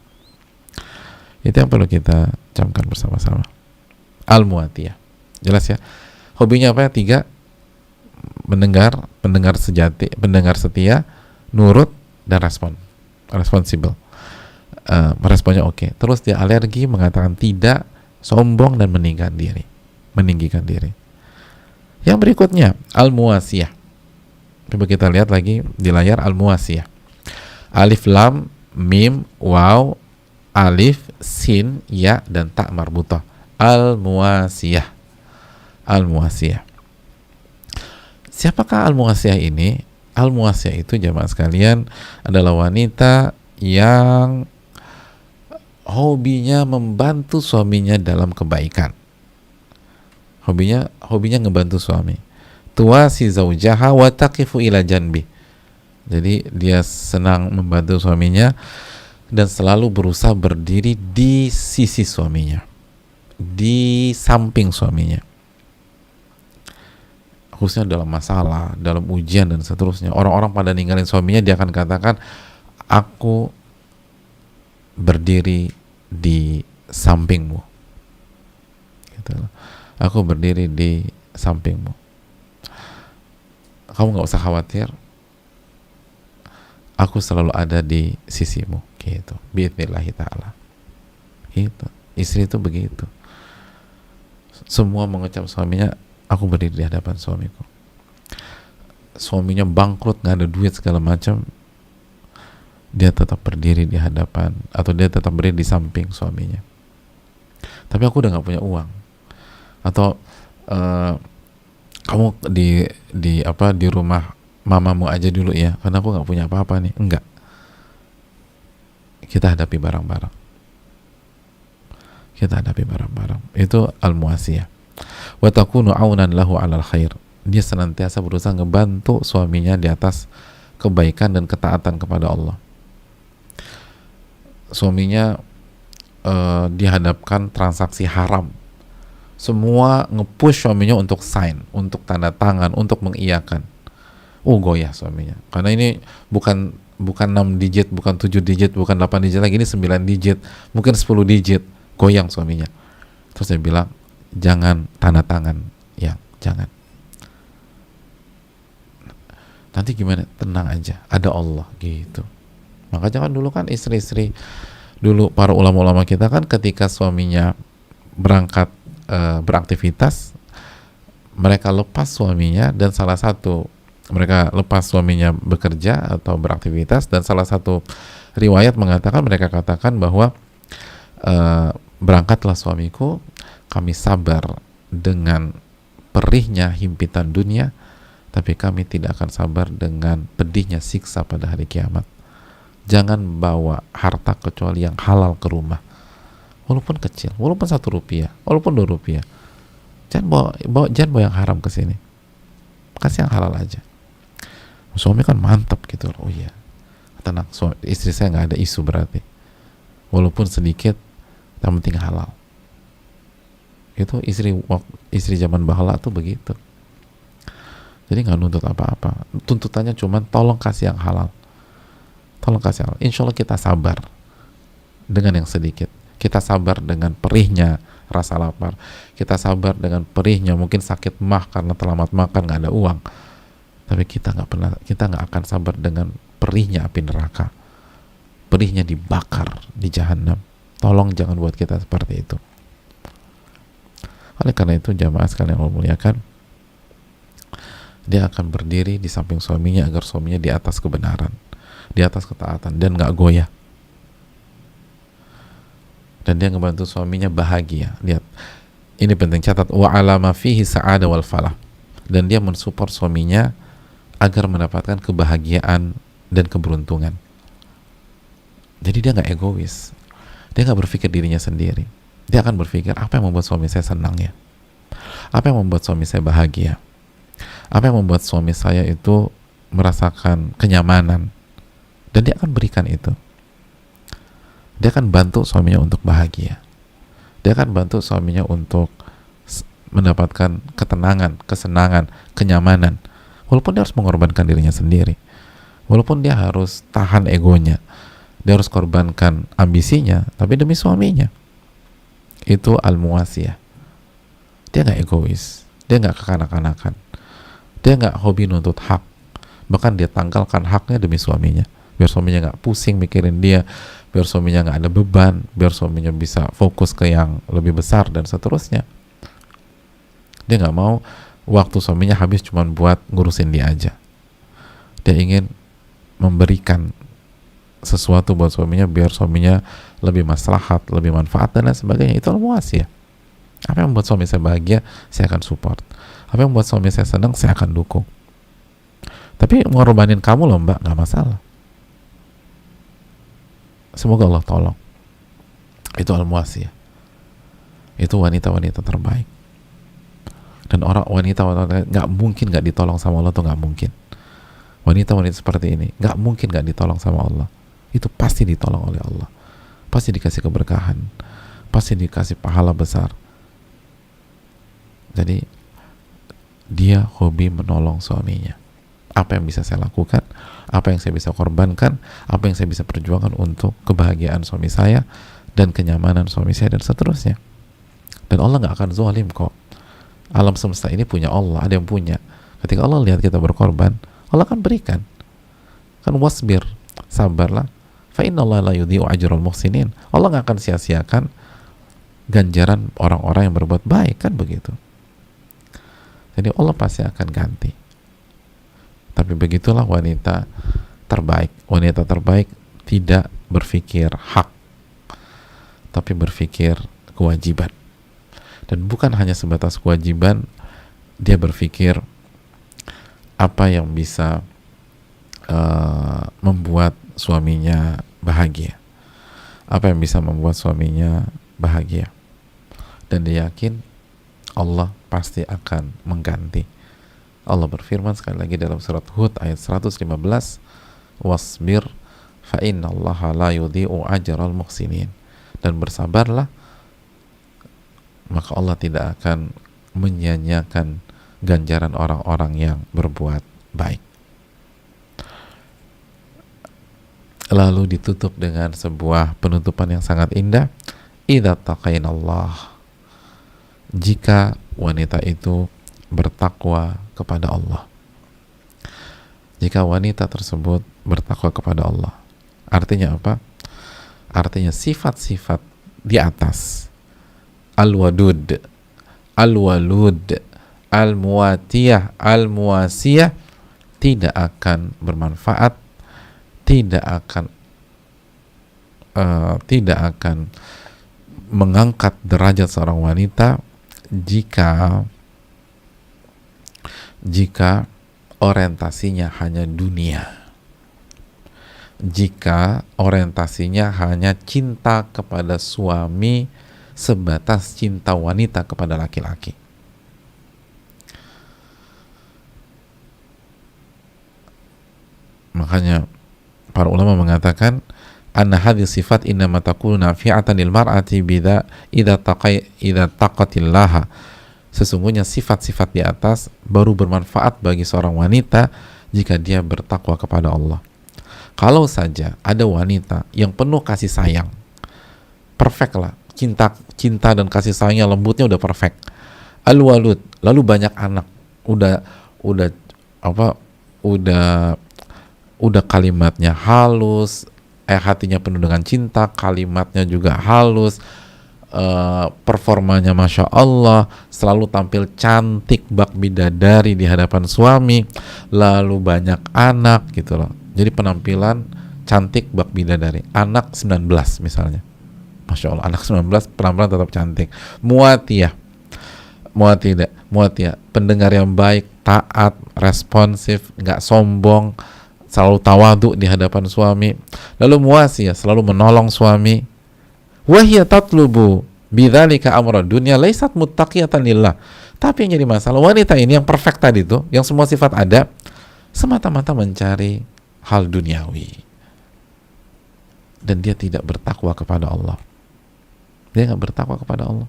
Itu yang perlu kita camkan bersama-sama. Al-muatiyah, jelas ya. Hobinya apa ya? 3, pendengar sejati, pendengar setia, nurut, dan responsibel. Responnya oke. Terus dia alergi mengatakan tidak, sombong, dan meninggikan diri. Yang berikutnya al-muwasiyah. Coba kita lihat lagi di layar al-muwasiyah. Alif lam mim waw alif sin ya dan ta marbutah. Al-muwasiyah. Siapakah al-muwasiyah ini? Al-muwasiyah itu jamaah sekalian adalah wanita yang hobinya membantu suaminya dalam kebaikan. Hobinya ngebantu suami. Tuwasi zaujaha wa taqifu ila janbi. Jadi dia senang membantu suaminya dan selalu berusaha berdiri di sisi suaminya, di samping suaminya, khususnya dalam masalah, dalam ujian dan seterusnya. Orang-orang pada ninggalin suaminya, dia akan katakan, aku berdiri di sampingmu, gitu. Aku berdiri di sampingmu, kamu gak usah khawatir, aku selalu ada di sisimu, gitu. Bi'idnillahi ta'ala. Gitu. Istri itu begitu. Semua mengecam suaminya, aku berdiri di hadapan suamiku. Suaminya bangkrut, gak ada duit segala macam, dia tetap berdiri di hadapan, atau dia tetap berdiri di samping suaminya. Tapi aku udah gak punya uang, atau kamu di rumah mamamu aja dulu ya, karena aku nggak punya apa-apa nih. Enggak, kita hadapi bareng-bareng. Itu al-muwasiyah. Wa takunu aunan lahu 'alal khair. Dia senantiasa berusaha ngebantu suaminya di atas kebaikan dan ketaatan kepada Allah. Suaminya dihadapkan transaksi haram, semua nge-push suaminya untuk sign, untuk tanda tangan, untuk mengiyakan. Goyah suaminya. Karena ini bukan bukan 6 digit, bukan 7 digit, bukan 8 digit lagi, ini 9 digit, mungkin 10 digit. Goyang suaminya. Terus saya bilang, jangan tanda tangan. Ya, jangan. Nanti gimana? Tenang aja, ada Allah gitu. Maka jangan dulu kan istri-istri dulu, para ulama-ulama kita kan ketika suaminya berangkat beraktivitas, mereka lepas suaminya, dan salah satu mereka lepas suaminya bekerja atau beraktivitas, dan salah satu riwayat mengatakan, mereka katakan bahwa berangkatlah suamiku, kami sabar dengan perihnya himpitan dunia, tapi kami tidak akan sabar dengan pedihnya siksa pada hari kiamat. Jangan bawa harta kecuali yang halal ke rumah, walaupun kecil, walaupun 1 rupiah, walaupun 2 rupiah. Jangan bawa yang haram ke sini, kasih yang halal aja. Suami kan mantap gitu loh. Oh iya, tenang, istri saya nggak ada isu berarti, walaupun sedikit, yang penting halal. Itu istri zaman bahala tuh begitu. Jadi nggak nuntut apa-apa, tuntutannya cuman tolong kasih yang halal, tolong kasih halal. Insya Allah kita sabar dengan yang sedikit, kita sabar dengan perihnya rasa lapar, kita sabar dengan perihnya mungkin sakit mah karena terlambat makan, nggak ada uang. Tapi kita nggak akan sabar dengan perihnya api neraka, perihnya dibakar di jahanam. Tolong jangan buat kita seperti itu. Oleh karena itu, jamaah sekalian yang Allah muliakan, dia akan berdiri di samping suaminya agar suaminya di atas kebenaran, di atas ketaatan, dan nggak goyah. Dan dia ngebantu suaminya bahagia. Lihat, ini penting, catat, wa alama fihi sa'ada wal falah. Dan dia mensupport suaminya agar mendapatkan kebahagiaan dan keberuntungan. Jadi dia nggak egois, dia nggak berpikir dirinya sendiri. Dia akan berpikir, apa yang membuat suami saya senang ya, apa yang membuat suami saya bahagia, apa yang membuat suami saya itu merasakan kenyamanan, dan dia akan berikan itu. Dia akan bantu suaminya untuk bahagia, dia akan bantu suaminya untuk mendapatkan ketenangan, kesenangan, kenyamanan, walaupun dia harus mengorbankan dirinya sendiri, walaupun dia harus tahan egonya, dia harus korbankan ambisinya, tapi demi suaminya. Itu al-muwasiyah. Dia nggak egois, dia nggak kekanak-kanakan, dia nggak hobi nuntut hak, bahkan dia tanggalkan haknya demi suaminya, biar suaminya nggak pusing mikirin dia, biar suaminya nggak ada beban, biar suaminya bisa fokus ke yang lebih besar, dan seterusnya. Dia nggak mau waktu suaminya habis cuma buat ngurusin dia aja. Dia ingin memberikan sesuatu buat suaminya biar suaminya lebih maslahat, lebih manfaat, dan lain sebagainya. Itu al-muwasiyah. Apa yang membuat suami saya bahagia, saya akan support. Apa yang membuat suami saya senang, saya akan dukung. Tapi ngorbanin kamu loh mbak, nggak masalah. Semoga Allah tolong. Itu al-muwasiyah. Itu wanita-wanita terbaik. Dan wanita nggak mungkin nggak ditolong sama Allah, tuh nggak mungkin. Wanita-wanita seperti ini nggak mungkin nggak ditolong sama Allah. Itu pasti ditolong oleh Allah, pasti dikasih keberkahan, pasti dikasih pahala besar. Jadi dia hobi menolong suaminya. Apa yang bisa saya lakukan, apa yang saya bisa korbankan, apa yang saya bisa perjuangkan untuk kebahagiaan suami saya dan kenyamanan suami saya, dan seterusnya. Dan Allah nggak akan zalim kok. Alam semesta ini punya Allah, ada yang punya. Ketika Allah lihat kita berkorban, Allah akan berikan. Kan wasbir, sabarlah, fa innallaha la yudhi'u ajral muhsinin. Allah nggak akan sia-siakan ganjaran orang-orang yang berbuat baik, kan begitu. Jadi Allah pasti akan ganti. Tapi begitulah wanita terbaik. Wanita terbaik tidak berpikir hak, tapi berpikir kewajiban. Dan bukan hanya sebatas kewajiban, dia berpikir apa yang bisa membuat suaminya bahagia, apa yang bisa membuat suaminya bahagia. Dan dia yakin Allah pasti akan mengganti. Allah berfirman sekali lagi dalam surat Hud ayat 115, wasbir fa innallaha la yudhi'u ajral muhsinin. Dan bersabarlah, maka Allah tidak akan menyia-nyiakan ganjaran orang-orang yang berbuat baik. Lalu ditutup dengan sebuah penutupan yang sangat indah. Idza taqainallah, jika wanita itu bertakwa kepada Allah. Jika wanita tersebut bertakwa kepada Allah. Artinya apa? Artinya sifat-sifat di atas. Al-wadud, al-walud, al-muwatiyah, al-muwasiyah tidak akan bermanfaat, tidak akan mengangkat derajat seorang wanita jika orientasinya hanya dunia, jika orientasinya hanya cinta kepada suami sebatas cinta wanita kepada laki-laki. Makanya para ulama mengatakan anna hadhihi sifat innama takunu nafi'atan lil mar'ati bidza idza taqatillaha. Sesungguhnya sifat-sifat di atas baru bermanfaat bagi seorang wanita jika dia bertakwa kepada Allah. Kalau saja ada wanita yang penuh kasih sayang, perfect lah, cinta dan kasih sayangnya, lembutnya udah perfect. Al-walud, lalu banyak anak, udah kalimatnya halus, hatinya penuh dengan cinta, kalimatnya juga halus, performanya Masya Allah, selalu tampil cantik bak bidadari di hadapan suami, lalu banyak anak gitu loh. Jadi penampilan cantik bak bidadari, anak 19 misalnya, Masya Allah, anak 19 penampilan tetap cantik. Muatiyah, pendengar yang baik, taat, responsif, nggak sombong, selalu tawadu di hadapan suami. Lalu muasiyah, selalu menolong suami. Wahia tatlubu bidzalika amra dunya laisat muttaqiyatan lillah. Tapi yang jadi masalah, wanita ini yang perfect tadi tuh, yang semua sifat ada, semata-mata mencari hal duniawi, dan dia tidak bertakwa kepada Allah. Dia nggak bertakwa kepada Allah.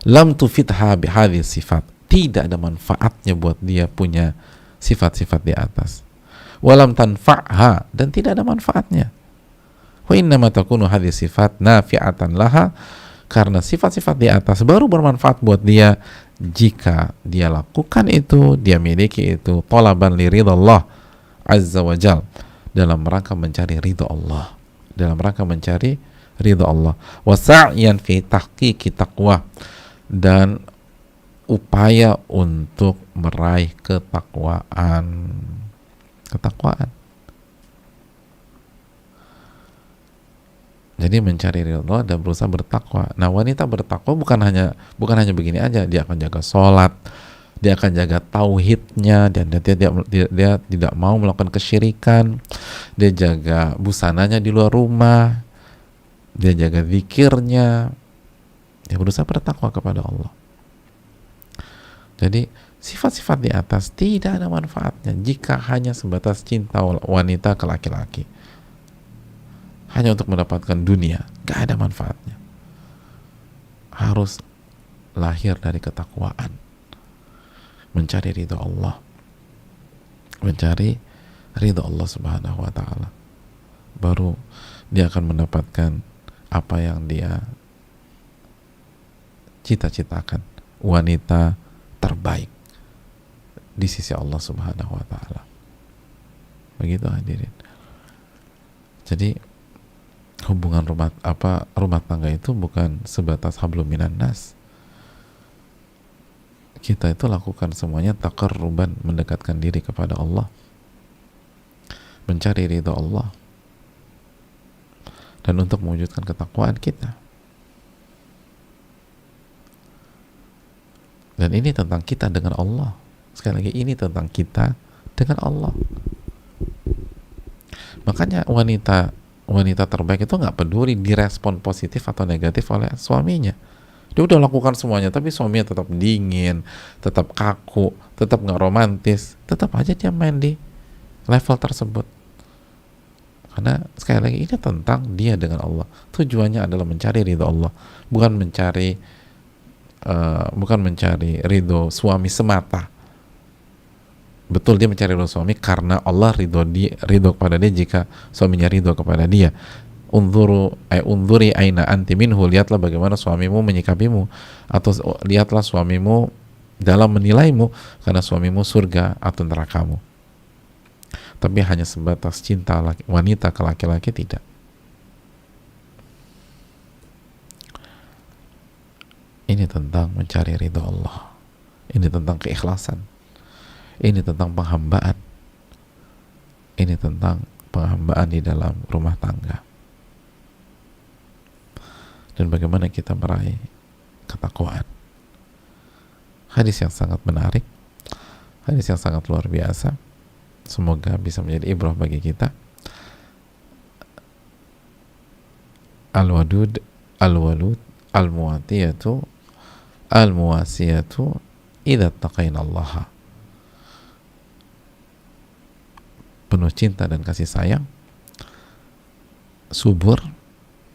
Lam tufidha bihadhihi sifat, tidak ada manfaatnya buat dia punya sifat-sifat di atas. Walam tanfa'ha, dan tidak ada manfaatnya. Wa innama takunu hadhihi sifat nafi'atan laha, karena sifat-sifat di atas baru bermanfaat buat dia jika dia lakukan itu, dia miliki itu, talaban li ridallah azza wa jal, dalam rangka mencari ridha Allah, dalam rangka mencari ridha Allah, wa sa'yan fi tahqiqi taqwa, dan upaya untuk meraih ketakwaan. Jadi mencari ridha Allah dan berusaha bertakwa. Nah, wanita bertakwa bukan hanya begini aja, dia akan jaga sholat, dia akan jaga tauhidnya, dan dia tidak mau melakukan kesyirikan, dia jaga busananya di luar rumah, dia jaga zikirnya, dia berusaha bertakwa kepada Allah. Jadi sifat-sifat di atas tidak ada manfaatnya jika hanya sebatas cinta wanita ke laki-laki, hanya untuk mendapatkan dunia, gak ada manfaatnya. Harus lahir dari ketakwaan, mencari ridha Allah, mencari ridha Allah subhanahu wa ta'ala, baru dia akan mendapatkan apa yang dia cita-citakan, wanita terbaik di sisi Allah subhanahu wa ta'ala. Begitu hadirin. Jadi hubungan rumah tangga itu bukan sebatas hablum minan nas. Kita itu lakukan semuanya taqarruban, mendekatkan diri kepada Allah, mencari ridha Allah, dan untuk mewujudkan ketakwaan kita. Dan ini tentang kita dengan Allah. Sekali lagi, ini tentang kita dengan Allah. Makanya wanita terbaik itu nggak peduli direspon positif atau negatif oleh suaminya. Dia udah lakukan semuanya, tapi suaminya tetap dingin, tetap kaku, tetap nggak romantis, tetap aja dia main di level tersebut. Karena sekali lagi ini tentang dia dengan Allah. Tujuannya adalah mencari ridho Allah, bukan mencari ridho suami semata. Betul, dia mencari ridho suami karena Allah ridho kepada dia jika suaminya ridho kepada dia. Unzuri aina anti minhu, lihatlah bagaimana suamimu menyikapimu, atau lihatlah suamimu dalam menilaimu, karena suamimu surga atau nerakamu. Tapi hanya sebatas cinta wanita ke laki-laki, tidak. Ini tentang mencari ridho Allah, ini tentang keikhlasan, ini tentang penghambaan, ini tentang penghambaan di dalam rumah tangga, dan bagaimana kita meraih ketakwaan. Hadis yang sangat menarik, hadis yang sangat luar biasa. Semoga bisa menjadi ibrah bagi kita. Al-wadud, al-walud, al-muwatiyatu, al-muwasiyatu idza taqaina Allah. Penuh cinta dan kasih sayang, subur,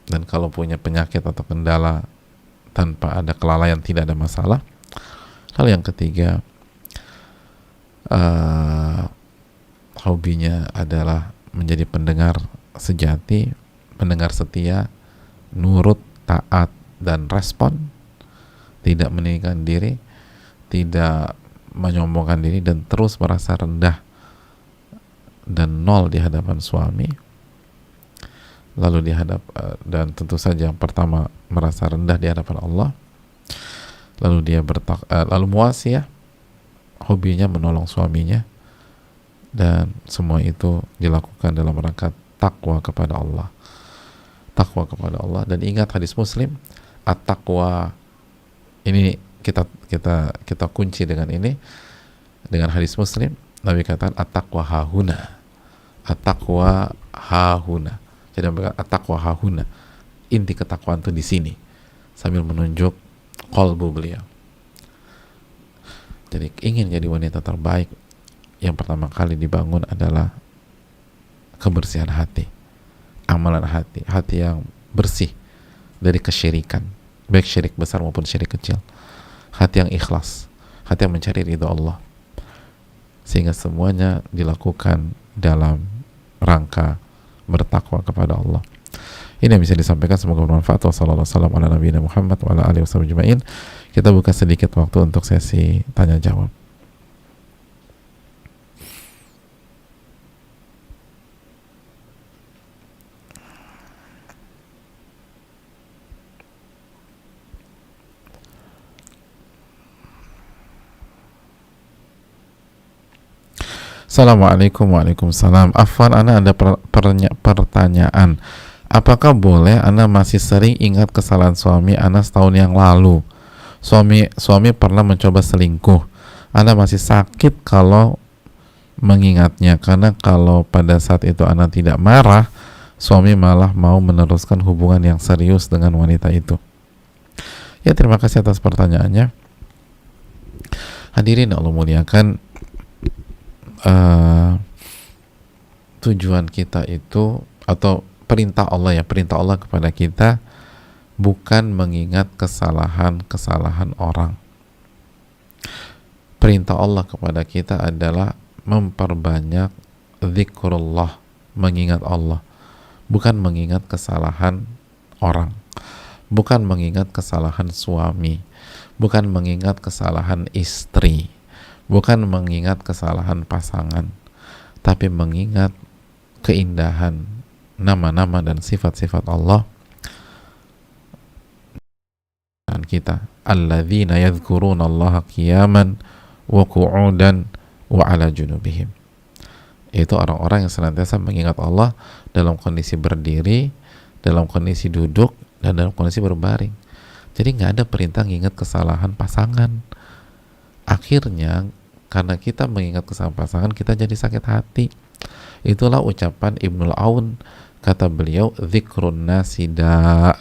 dan kalau punya penyakit atau kendala tanpa ada kelalaian, tidak ada masalah. Hal yang ketiga, hobinya adalah menjadi pendengar sejati, pendengar setia, nurut, taat, dan respon, tidak meninggikan diri, tidak menyombongkan diri, dan terus merasa rendah dan nol di hadapan suami. Lalu dan tentu saja yang pertama merasa rendah di hadapan Allah. Lalu dia lalu muasiyah, hobinya menolong suaminya, dan semua itu dilakukan dalam rangka takwa kepada Allah. Takwa kepada Allah. Dan ingat hadis Muslim, at-taqwa, ini kita kunci dengan ini, dengan hadis Muslim. Nabi katakan at-taqwa hahuna, at-taqwa hahuna. Jadi at-taqwa hahuna, inti ketakwaan itu di sini, sambil menunjuk qalbu beliau. Jadi ingin jadi wanita terbaik, yang pertama kali dibangun adalah kebersihan hati, amalan hati, hati yang bersih dari kesyirikan, baik syirik besar maupun syirik kecil, hati yang ikhlas, hati yang mencari ridho Allah, sehingga semuanya dilakukan dalam rangka bertakwa kepada Allah. Ini yang bisa disampaikan, semoga bermanfaat. Wassalamualaikum warahmatullahi wabarakatuh. Kita buka sedikit waktu untuk sesi tanya jawab. Assalamualaikum. Waalaikumsalam. Afwan, Ana ada pertanyaan. Apakah boleh Ana masih sering ingat kesalahan suami Ana setahun yang lalu? Suami pernah mencoba selingkuh. Ana masih sakit kalau mengingatnya, karena kalau pada saat itu Ana tidak marah, suami malah mau meneruskan hubungan yang serius dengan wanita itu. Ya, terima kasih atas pertanyaannya. Hadirin Allah muliakan, tujuan kita itu, atau perintah Allah kepada kita, bukan mengingat kesalahan orang. Perintah Allah kepada kita adalah memperbanyak zikrullah, mengingat Allah, bukan mengingat kesalahan orang, bukan mengingat kesalahan suami, bukan mengingat kesalahan istri, bukan mengingat kesalahan pasangan, tapi mengingat keindahan nama-nama dan sifat-sifat Allah dan kita. Alladzina yadhkuruna Allaha qiyaman wa qu'udan wa ala junubihim. Itu orang-orang yang senantiasa mengingat Allah dalam kondisi berdiri, dalam kondisi duduk, dan dalam kondisi berbaring. Jadi nggak ada perintah mengingat kesalahan pasangan. Akhirnya karena kita mengingat kesalahan pasangan, kita jadi sakit hati. Itulah ucapan Ibnul Aun, kata beliau, zikrun nasida,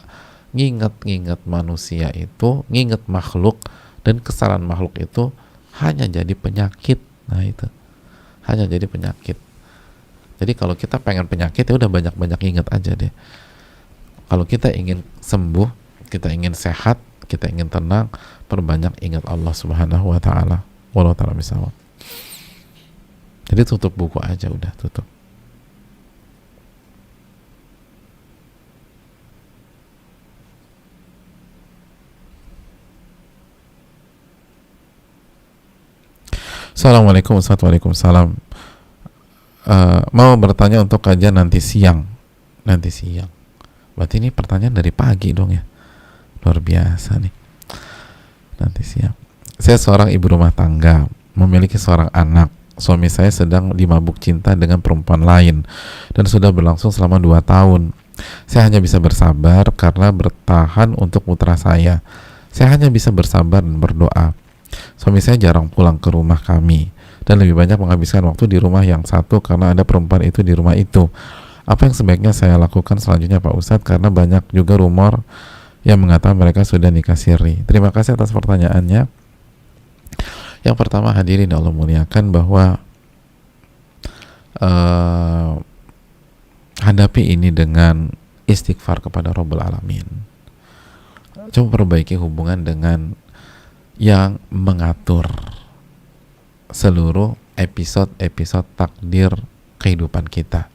nginget manusia itu, nginget makhluk, dan kesalahan makhluk itu hanya jadi penyakit. Nah itu hanya jadi penyakit. Jadi kalau kita pengen penyakit ya udah banyak-banyak ingat aja deh. Kalau kita ingin sembuh, kita ingin sehat, kita ingin tenang, perbanyak ingat Allah Subhanahu wa taala. Wallahu taala bisawab. Jadi tutup buku aja, udah tutup. Assalamualaikum warahmatullahi wabarakatuh. Mau bertanya untuk kajian nanti siang. Nanti siang. Berarti ini pertanyaan dari pagi dong ya. Luar biasa nih. Nanti siang. Saya seorang ibu rumah tangga, memiliki seorang anak. Suami saya sedang dimabuk cinta dengan perempuan lain dan sudah berlangsung selama 2 tahun. Saya hanya bisa bersabar karena bertahan untuk putra saya. Saya hanya bisa bersabar dan berdoa. Suami saya jarang pulang ke rumah kami dan lebih banyak menghabiskan waktu di rumah yang satu karena ada perempuan itu di rumah itu. Apa yang sebaiknya saya lakukan selanjutnya Pak Ustadz? Karena banyak juga rumor yang mengatakan mereka sudah nikah siri. Terima kasih atas pertanyaannya. Yang pertama, hadirin Allah muliakan, bahwa hadapi ini dengan istighfar kepada Rabbul Alamin. Coba perbaiki hubungan dengan yang mengatur seluruh episode-episode takdir kehidupan kita.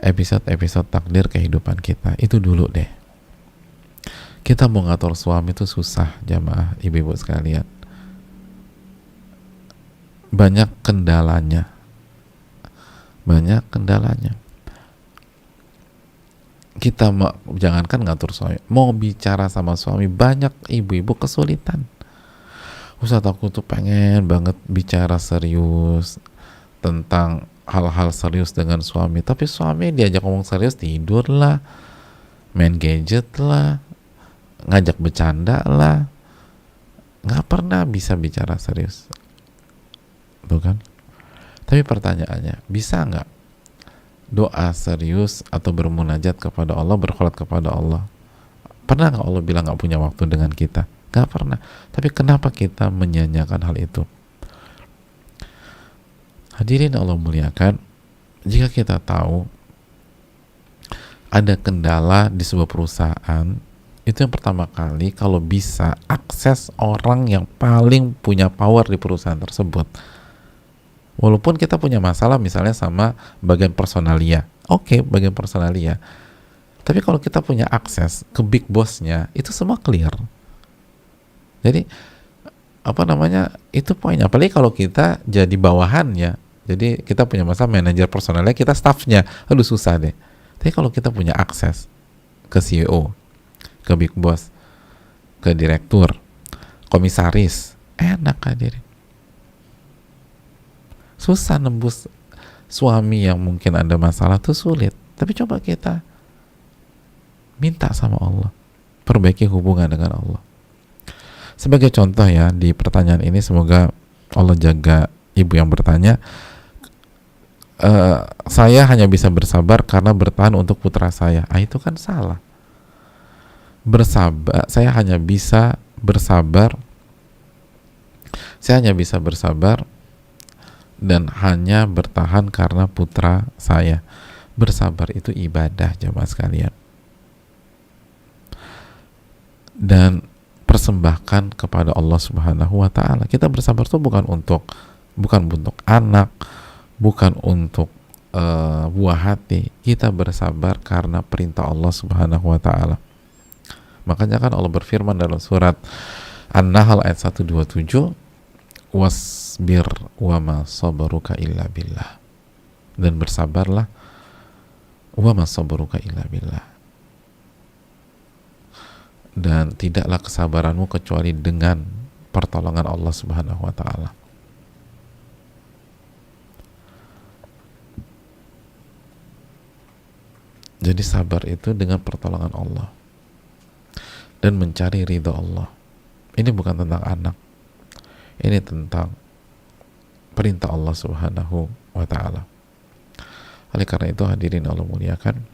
Episode-episode takdir kehidupan kita itu dulu deh. Kita mau ngatur suami itu susah, jamaah ibu-ibu sekalian. Banyak kendalanya. Kita jangankan ngatur suami, mau bicara sama suami, banyak ibu-ibu kesulitan. Ustadz, aku tuh pengen banget bicara serius tentang hal-hal serius dengan suami, tapi suami diajak ngomong serius tidur lah, main gadget lah, ngajak bercanda lah, nggak pernah bisa bicara serius, tuh kan? Tapi pertanyaannya, bisa nggak doa serius atau bermunajat kepada Allah, berkholat kepada Allah? Pernah nggak Allah bilang nggak punya waktu dengan kita? Nggak pernah. Tapi kenapa kita menyanyiakan hal itu? Hadirin Allah muliakan, jika kita tahu ada kendala di sebuah perusahaan, itu yang pertama kali, kalau bisa akses orang yang paling punya power di perusahaan tersebut. Walaupun kita punya masalah misalnya sama bagian personalia, oke, bagian personalia, tapi kalau kita punya akses ke big bossnya, itu semua clear. Jadi itu poinnya. Apalagi kalau kita jadi bawahannya, jadi kita punya masalah manajer personalnya, kita staffnya, aduh susah deh. Tapi kalau kita punya akses ke CEO, ke big boss, ke direktur, komisaris, enak hadirin. Susah nembus suami yang mungkin ada masalah, tuh sulit. Tapi coba kita minta sama Allah, perbaiki hubungan dengan Allah. Sebagai contoh ya, di pertanyaan ini semoga Allah jaga ibu yang bertanya. Saya hanya bisa bersabar karena bertahan untuk putra saya. Itu kan salah. Bersabar, saya hanya bisa bersabar dan hanya bertahan karena putra saya. Bersabar itu ibadah, jamaah sekalian. Dan persembahkan kepada Allah Subhanahu wa taala. Kita bersabar itu bukan untuk anak, bukan untuk buah hati. Kita bersabar karena perintah Allah Subhanahu wa taala. Makanya kan Allah berfirman dalam surat An-Nahl ayat 127, wasbir wa ma sabruka illa billah, dan bersabarlah wa ma sabruka illa billah, dan tidaklah kesabaranmu kecuali dengan pertolongan Allah Subhanahu wa taala. Jadi sabar itu dengan pertolongan Allah dan mencari ridha Allah. Ini bukan tentang anak, ini tentang perintah Allah Subhanahu wa ta'ala. Oleh karena itu hadirin Allah muliakan,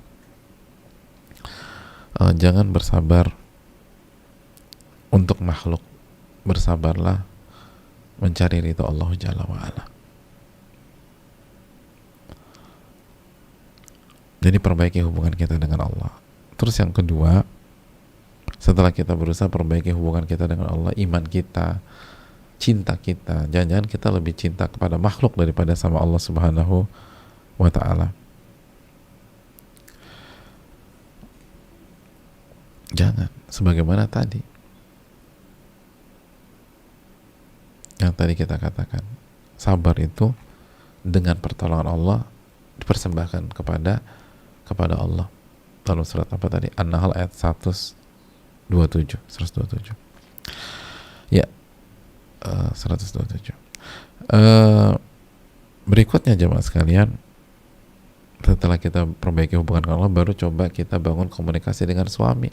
jangan bersabar untuk makhluk, bersabarlah mencari ridha Allah Jalla wa'ala. Jadi perbaiki hubungan kita dengan Allah. Terus yang kedua, setelah kita berusaha perbaiki hubungan kita dengan Allah, iman kita, cinta kita, jangan-jangan kita lebih cinta kepada makhluk daripada sama Allah Subhanahu wa ta'ala. Jangan, sebagaimana tadi yang tadi kita katakan, sabar itu dengan pertolongan Allah dipersembahkan kepada Allah. Dalam surat apa tadi? An-Nahl ayat 127. Ya, 127. Berikutnya jemaah sekalian, setelah kita perbaiki hubungan dengan Allah, baru coba kita bangun komunikasi dengan suami.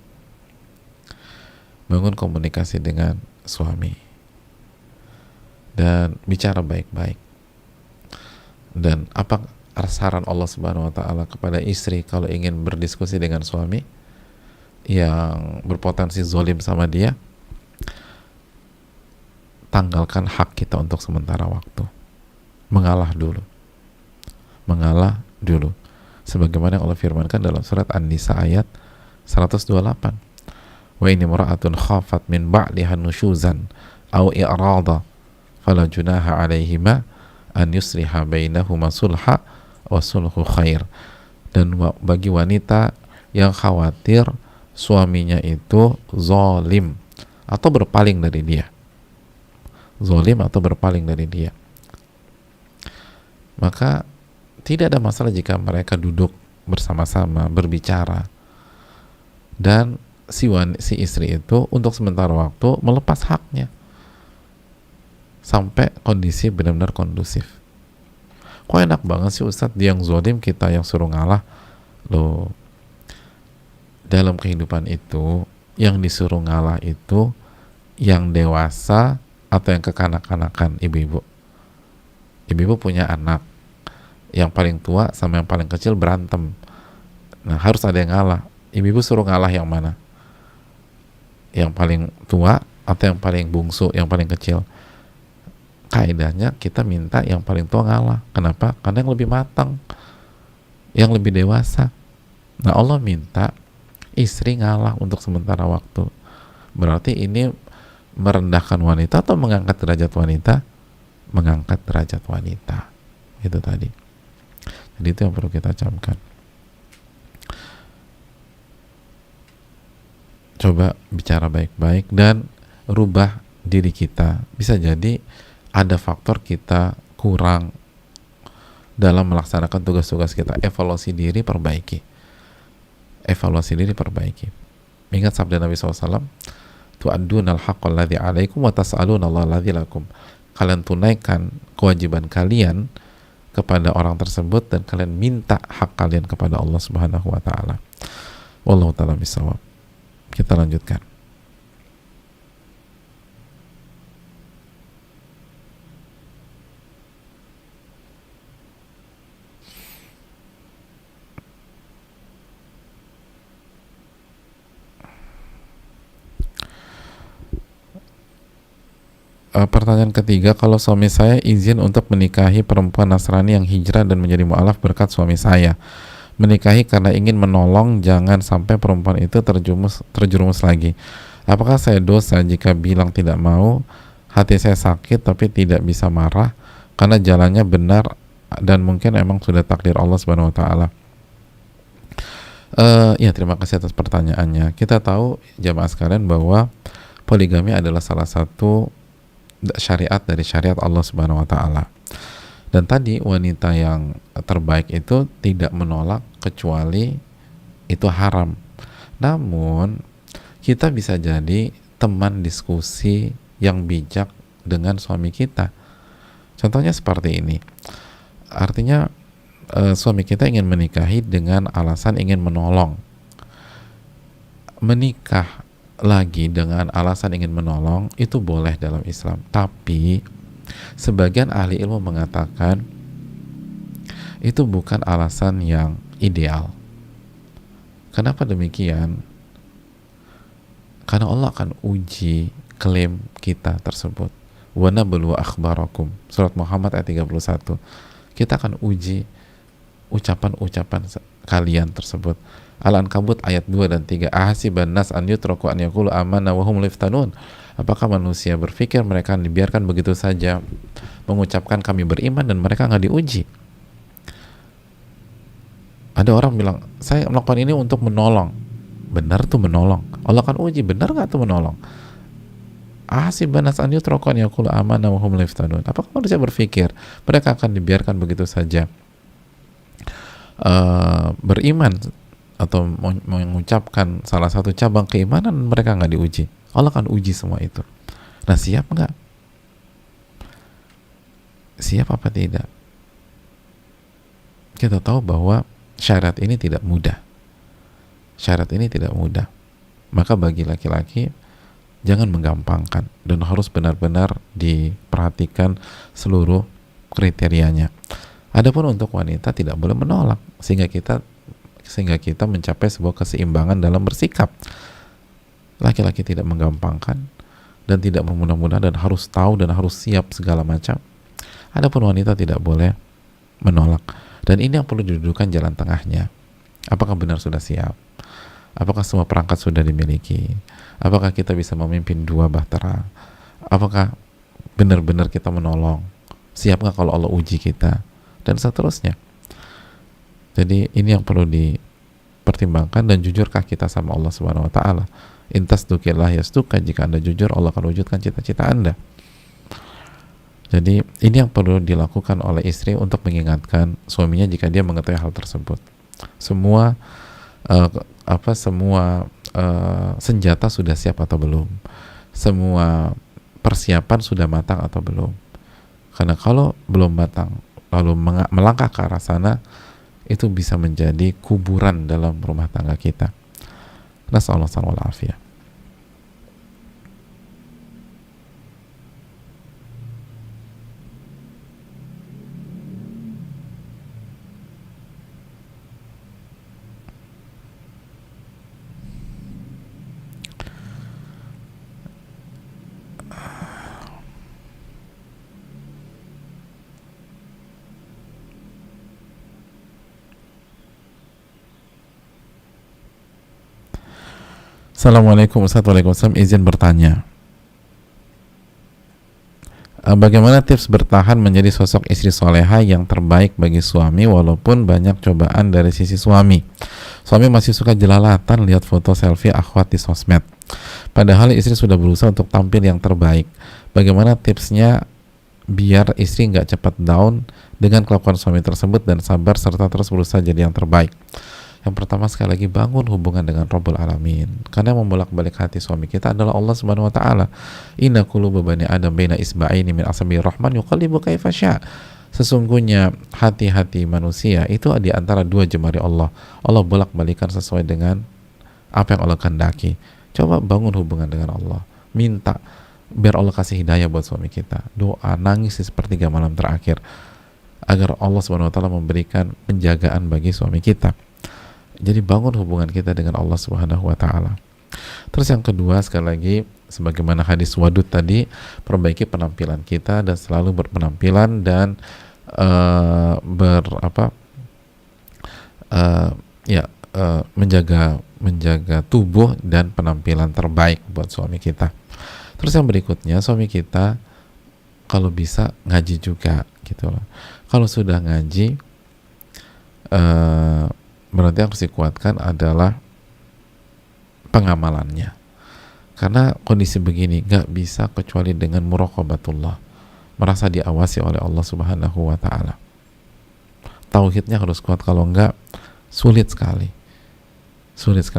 Bangun komunikasi dengan suami dan bicara baik-baik. Dan apa saran Allah Subhanahu wa ta'ala kepada istri kalau ingin berdiskusi dengan suami yang berpotensi zalim sama dia? Tanggalkan hak kita untuk sementara waktu. Mengalah dulu. Sebagaimana yang Allah firmankan dalam surat An-Nisa ayat 128. Wa ini mura'atun khafat min ba'liha nusyuzan aw i'rada fala junaha 'alaihima an yusliha bainahuma sulha wa sulhu khair. Dan bagi wanita yang khawatir suaminya itu zalim atau berpaling dari dia, maka tidak ada masalah jika mereka duduk bersama-sama berbicara dan si istri itu untuk sementara waktu melepas haknya sampai kondisi benar-benar kondusif. Kok enak banget sih Ustadz, dia yang zalim, kita yang suruh ngalah. Loh, dalam kehidupan itu yang disuruh ngalah itu yang dewasa atau yang kekanak-kanakan? Ibu-ibu punya anak, yang paling tua sama yang paling kecil berantem, nah harus ada yang ngalah. Ibu-ibu suruh ngalah yang mana? Yang paling tua atau yang paling bungsu, yang paling kecil? Kaidahnya kita minta yang paling tua ngalah. Kenapa? Karena yang lebih matang, yang lebih dewasa. Nah, Allah minta istri ngalah untuk sementara waktu. Berarti ini merendahkan wanita atau mengangkat derajat wanita? Mengangkat derajat wanita. Itu tadi. Jadi itu yang perlu kita camkan. Coba bicara baik-baik dan rubah diri kita. Bisa jadi ada faktor kita kurang dalam melaksanakan tugas-tugas kita. Evaluasi diri, perbaiki. Ingat sabda Nabi SAW, tu'addunal haqqal ladzi 'alaikum wa tas'aluna Allah ladzi lakum. Kalian tunaikan kewajiban kalian kepada orang tersebut dan kalian minta hak kalian kepada Allah Subhanahu wa ta'ala. Wallahu ta'ala bisawab. Kita lanjutkan. Pertanyaan ketiga, kalau suami saya izin untuk menikahi perempuan Nasrani yang hijrah dan menjadi mu'alaf berkat suami saya, menikahi karena ingin menolong jangan sampai perempuan itu terjerumus lagi, apakah saya dosa jika bilang tidak mau? Hati saya sakit tapi tidak bisa marah karena jalannya benar dan mungkin emang sudah takdir Allah Subhanahu wa ta'ala. Ya, terima kasih atas pertanyaannya. Kita tahu jamaah sekalian bahwa poligami adalah salah satu syariat dari syariat Allah Subhanahu wa ta'ala. Dan tadi wanita yang terbaik itu tidak menolak kecuali itu haram. Namun kita bisa jadi teman diskusi yang bijak dengan suami kita. Contohnya seperti ini. Artinya suami kita ingin menikahi dengan alasan ingin menolong. Menikah lagi dengan alasan ingin menolong itu boleh dalam Islam, tapi sebagian ahli ilmu mengatakan itu bukan alasan yang ideal. Kenapa demikian? Karena Allah akan uji klaim kita tersebut. Wa nablu akhbarakum, surat Muhammad ayat 31. Kita akan uji ucapan-ucapan kalian tersebut. Al-Ankabut ayat 2 dan 3. Ahasiban nas an yutraku an yaqulu amanna wa hum la yuftanun. Apakah manusia berpikir mereka dibiarkan begitu saja mengucapkan kami beriman dan mereka nggak diuji? Ada orang bilang, saya melakukan ini untuk menolong. Benar tuh menolong. Allah akan uji, benar nggak tuh menolong? Ahasiban nas an yutraku an yaqulu amanna wa hum la yuftanun. Apakah manusia berpikir mereka akan dibiarkan begitu saja beriman atau mengucapkan salah satu cabang keimanan mereka nggak diuji? Allah akan uji semua itu. Nah, siap nggak? Siap apa tidak? Kita tahu bahwa syarat ini tidak mudah. Syarat ini tidak mudah. Maka bagi laki-laki jangan menggampangkan dan harus benar-benar diperhatikan seluruh kriterianya. Adapun untuk wanita tidak boleh menolak sehingga kita mencapai sebuah keseimbangan dalam bersikap. Laki-laki tidak menggampangkan dan tidak memudah-mudah dan harus tahu dan harus siap segala macam. Adapun wanita tidak boleh menolak. Dan ini yang perlu didudukan jalan tengahnya. Apakah benar sudah siap? Apakah semua perangkat sudah dimiliki? Apakah kita bisa memimpin dua bahtera? Apakah benar-benar kita menolong? Siap nggak kalau Allah uji kita? Dan seterusnya. Jadi ini yang perlu dipertimbangkan, dan jujurkah kita sama Allah Subhanahu wa taala? Intas dukillah yastuka, jika Anda jujur Allah akan wujudkan cita-cita Anda. Jadi ini yang perlu dilakukan oleh istri untuk mengingatkan suaminya jika dia mengetahui hal tersebut. Semua senjata sudah siap atau belum? Semua persiapan sudah matang atau belum? Karena kalau belum matang lalu melangkah ke arah sana, itu bisa menjadi kuburan dalam rumah tangga kita. Nasallahu alaihi wasallam. Assalamualaikum Ustaz. Waalaikumsalam. Izin bertanya, bagaimana tips bertahan menjadi sosok istri soleha yang terbaik bagi suami walaupun banyak cobaan dari sisi suami? Suami masih suka jelalatan lihat foto selfie akhwat di sosmed, padahal istri sudah berusaha untuk tampil yang terbaik. Bagaimana tipsnya biar istri nggak cepat down dengan kelakuan suami tersebut dan sabar serta terus berusaha jadi yang terbaik? Yang pertama, sekali lagi, bangun hubungan dengan Rabbul Alamin, karena yang membolak-balik hati suami kita adalah Allah Subhanahu wa taala. Inna quluba bani adam baina isba'aini min asabi'ir rahman yuqallibu kaifa sya'. Sesungguhnya hati-hati manusia itu di antara dua jemari Allah. Allah bolak-balikan sesuai dengan apa yang Allah kehendaki. Coba bangun hubungan dengan Allah. Minta biar Allah kasih hidayah buat suami kita. Doa, nangis di sepertiga malam terakhir agar Allah Subhanahu wa taala memberikan penjagaan bagi suami kita. Jadi bangun hubungan kita dengan Allah Subhanahu wa taala. Terus yang kedua, sekali lagi, sebagaimana hadis wadud tadi, perbaiki penampilan kita dan selalu berpenampilan dan menjaga tubuh dan penampilan terbaik buat suami kita. Terus yang berikutnya, suami kita kalau bisa ngaji juga gitu loh. Kalau sudah ngaji, berarti yang harus dikuatkan adalah pengamalannya. Karena kondisi begini nggak bisa kecuali dengan muraqabatullah, merasa diawasi oleh Allah Subhanahu wa taala. Tauhidnya harus kuat, kalau nggak sulit sekali,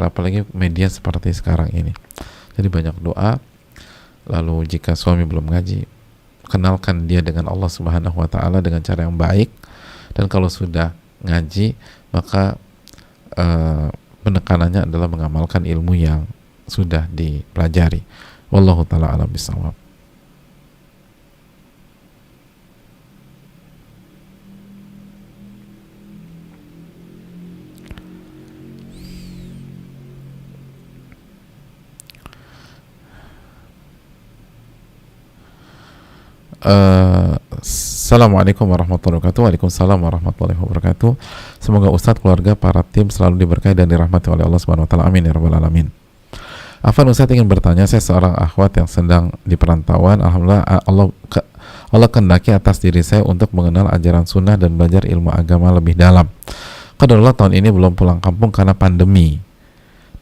apalagi media seperti sekarang ini. Jadi banyak doa. Lalu jika suami belum ngaji, kenalkan dia dengan Allah Subhanahu wa taala dengan cara yang baik. Dan kalau sudah ngaji, maka penekanannya adalah mengamalkan ilmu yang sudah dipelajari. Wallahu ta'ala a'lam bishawab. Assalamualaikum warahmatullahi wabarakatuh. Waalaikumsalam warahmatullahi wabarakatuh. Semoga Ustadz, keluarga, para tim selalu diberkahi dan dirahmati oleh Allah Subhanahu wa taala. Amin ya rabbal alamin. Afan, Ustadz ingin bertanya, saya seorang akhwat yang sedang di perantauan. Alhamdulillah Allah kehendaki atas diri saya untuk mengenal ajaran sunnah dan belajar ilmu agama lebih dalam. Qadarullah tahun ini belum pulang kampung karena pandemi.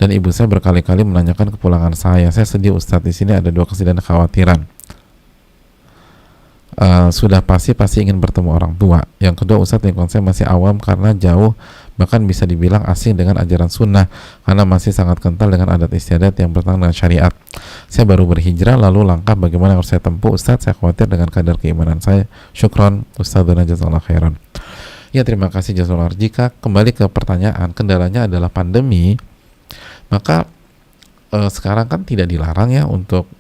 Dan ibu saya berkali-kali menanyakan kepulangan saya. Saya sedih Ustadz, di sini ada dua kesedihan dan kekhawatiran. Sudah pasti ingin bertemu orang tua. Yang kedua, Ustadz, lingkungan saya masih awam karena jauh, bahkan bisa dibilang asing dengan ajaran sunnah karena masih sangat kental dengan adat istiadat yang bertentangan dengan syariat. Saya baru berhijrah, lalu langkah bagaimana harus saya tempuh Ustadz? Saya khawatir dengan kadar keimanan saya. Syukron Ustadzuna jazakallahu khairan. Ya, terima kasih jazakallahu. Jika kembali ke pertanyaan, kendalanya adalah pandemi, maka sekarang kan tidak dilarang ya untuk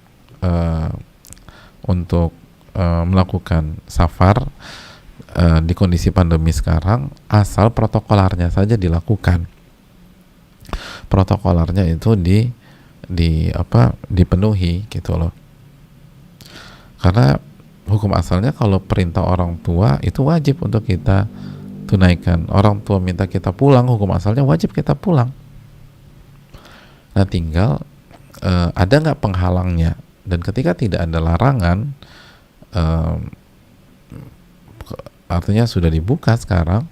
melakukan safar di kondisi pandemi sekarang, asal protokolernya saja dilakukan. Protokolernya itu dipenuhi gitu loh. Karena hukum asalnya kalau perintah orang tua itu wajib untuk kita tunaikan. Orang tua minta kita pulang, hukum asalnya wajib kita pulang. Nah, tinggal ada nggak penghalangnya, dan ketika tidak ada larangan, artinya sudah dibuka sekarang.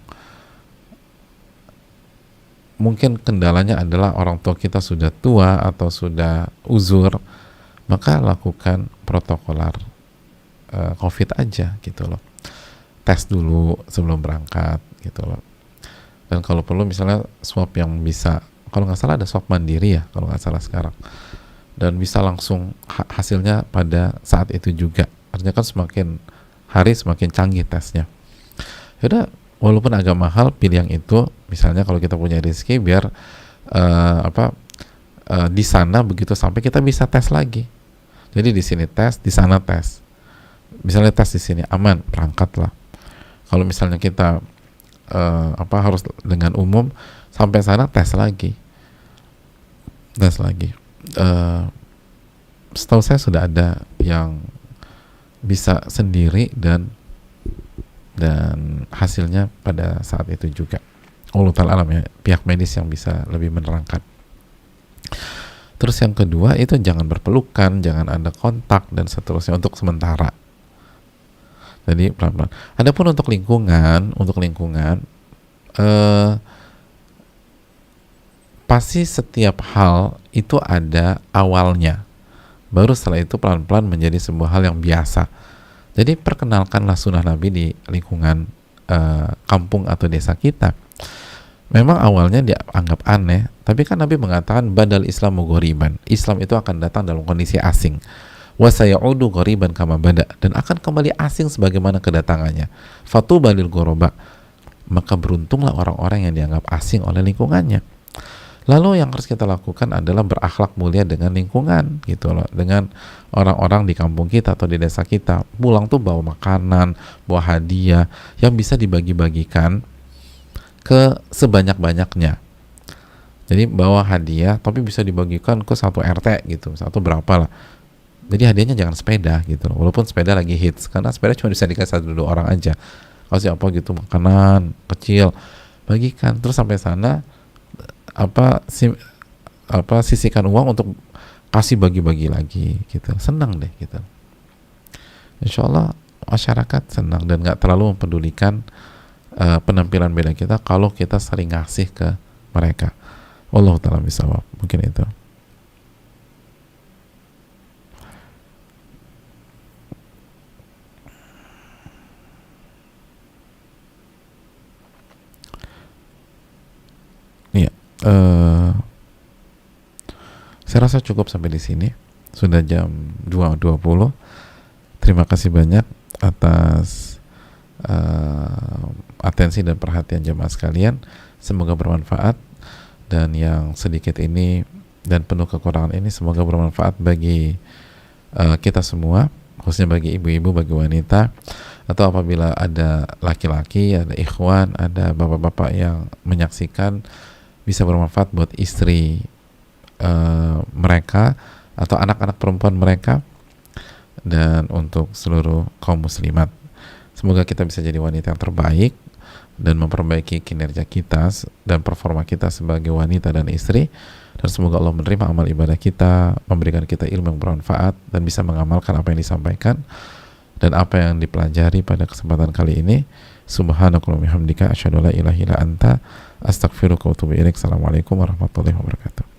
Mungkin kendalanya adalah orang tua kita sudah tua atau sudah uzur, maka lakukan protokoler COVID aja gitu loh. Tes dulu sebelum berangkat gitu loh. Dan kalau perlu misalnya swab yang bisa, kalau nggak salah ada swab mandiri ya kalau nggak salah sekarang, dan bisa langsung hasilnya pada saat itu juga. Artinya kan semakin hari semakin canggih tesnya. Yaudah, walaupun agak mahal, pilih yang itu. Misalnya kalau kita punya rezeki, biar di sana begitu sampai kita bisa tes lagi. Jadi di sini tes, di sana tes. Misalnya tes di sini aman, berangkatlah. Kalau misalnya kita harus dengan umum, sampai sana tes lagi. Setahu saya sudah ada yang bisa sendiri dan hasilnya pada saat itu juga. Allah ta'ala alam ya, pihak medis yang bisa lebih menerangkan. Terus yang kedua itu jangan berpelukan, jangan ada kontak dan seterusnya untuk sementara. Jadi pelan-pelan. Adapun untuk lingkungan pasti setiap hal itu ada awalnya. Baru setelah itu pelan-pelan menjadi sebuah hal yang biasa. Jadi perkenalkanlah sunnah Nabi di lingkungan kampung atau desa kita. Memang awalnya dianggap aneh, tapi kan Nabi mengatakan badal Islamu ghoriban. Islam itu akan datang dalam kondisi asing. Wa sayaudu ghoriban kama bada, dan akan kembali asing sebagaimana kedatangannya. Fatuba lil ghuraba, maka beruntunglah orang-orang yang dianggap asing oleh lingkungannya. Lalu yang harus kita lakukan adalah berakhlak mulia dengan lingkungan gitu loh, dengan orang-orang di kampung kita atau di desa kita. Pulang tuh bawa makanan, bawa hadiah yang bisa dibagi-bagikan ke sebanyak-banyaknya. Jadi bawa hadiah tapi bisa dibagikan ke satu RT gitu, satu berapa lah. Jadi hadiahnya jangan sepeda gitu loh, walaupun sepeda lagi hits, karena sepeda cuma bisa dikasih 1-2 orang aja. Kasih apa gitu, makanan kecil, bagikan. Terus sampai sana sisihkan uang untuk kasih bagi-bagi lagi gitu. Senang deh gitu. Insya Allah masyarakat senang dan nggak terlalu mempedulikan penampilan beda kita kalau kita sering ngasih ke mereka. Wallahu ta'ala bishawab. Mungkin itu. Iya. Saya rasa cukup sampai di sini. Sudah jam 2.20. Terima kasih banyak atas atensi dan perhatian jemaah sekalian. Semoga bermanfaat, dan yang sedikit ini dan penuh kekurangan ini semoga bermanfaat bagi kita semua, khususnya bagi ibu-ibu, bagi wanita, atau apabila ada laki-laki, ada ikhwan, ada bapak-bapak yang menyaksikan, bisa bermanfaat buat istri mereka atau anak-anak perempuan mereka, dan untuk seluruh kaum muslimat. Semoga kita bisa jadi wanita yang terbaik dan memperbaiki kinerja kita dan performa kita sebagai wanita dan istri, dan semoga Allah menerima amal ibadah kita, memberikan kita ilmu yang bermanfaat dan bisa mengamalkan apa yang disampaikan dan apa yang dipelajari pada kesempatan kali ini. Subhanakallahumma wa bihamdika asyhadu an la ilaha illa anta astaghfiruka wa atubu ilaik. Assalamualaikum warahmatullahi wabarakatuh.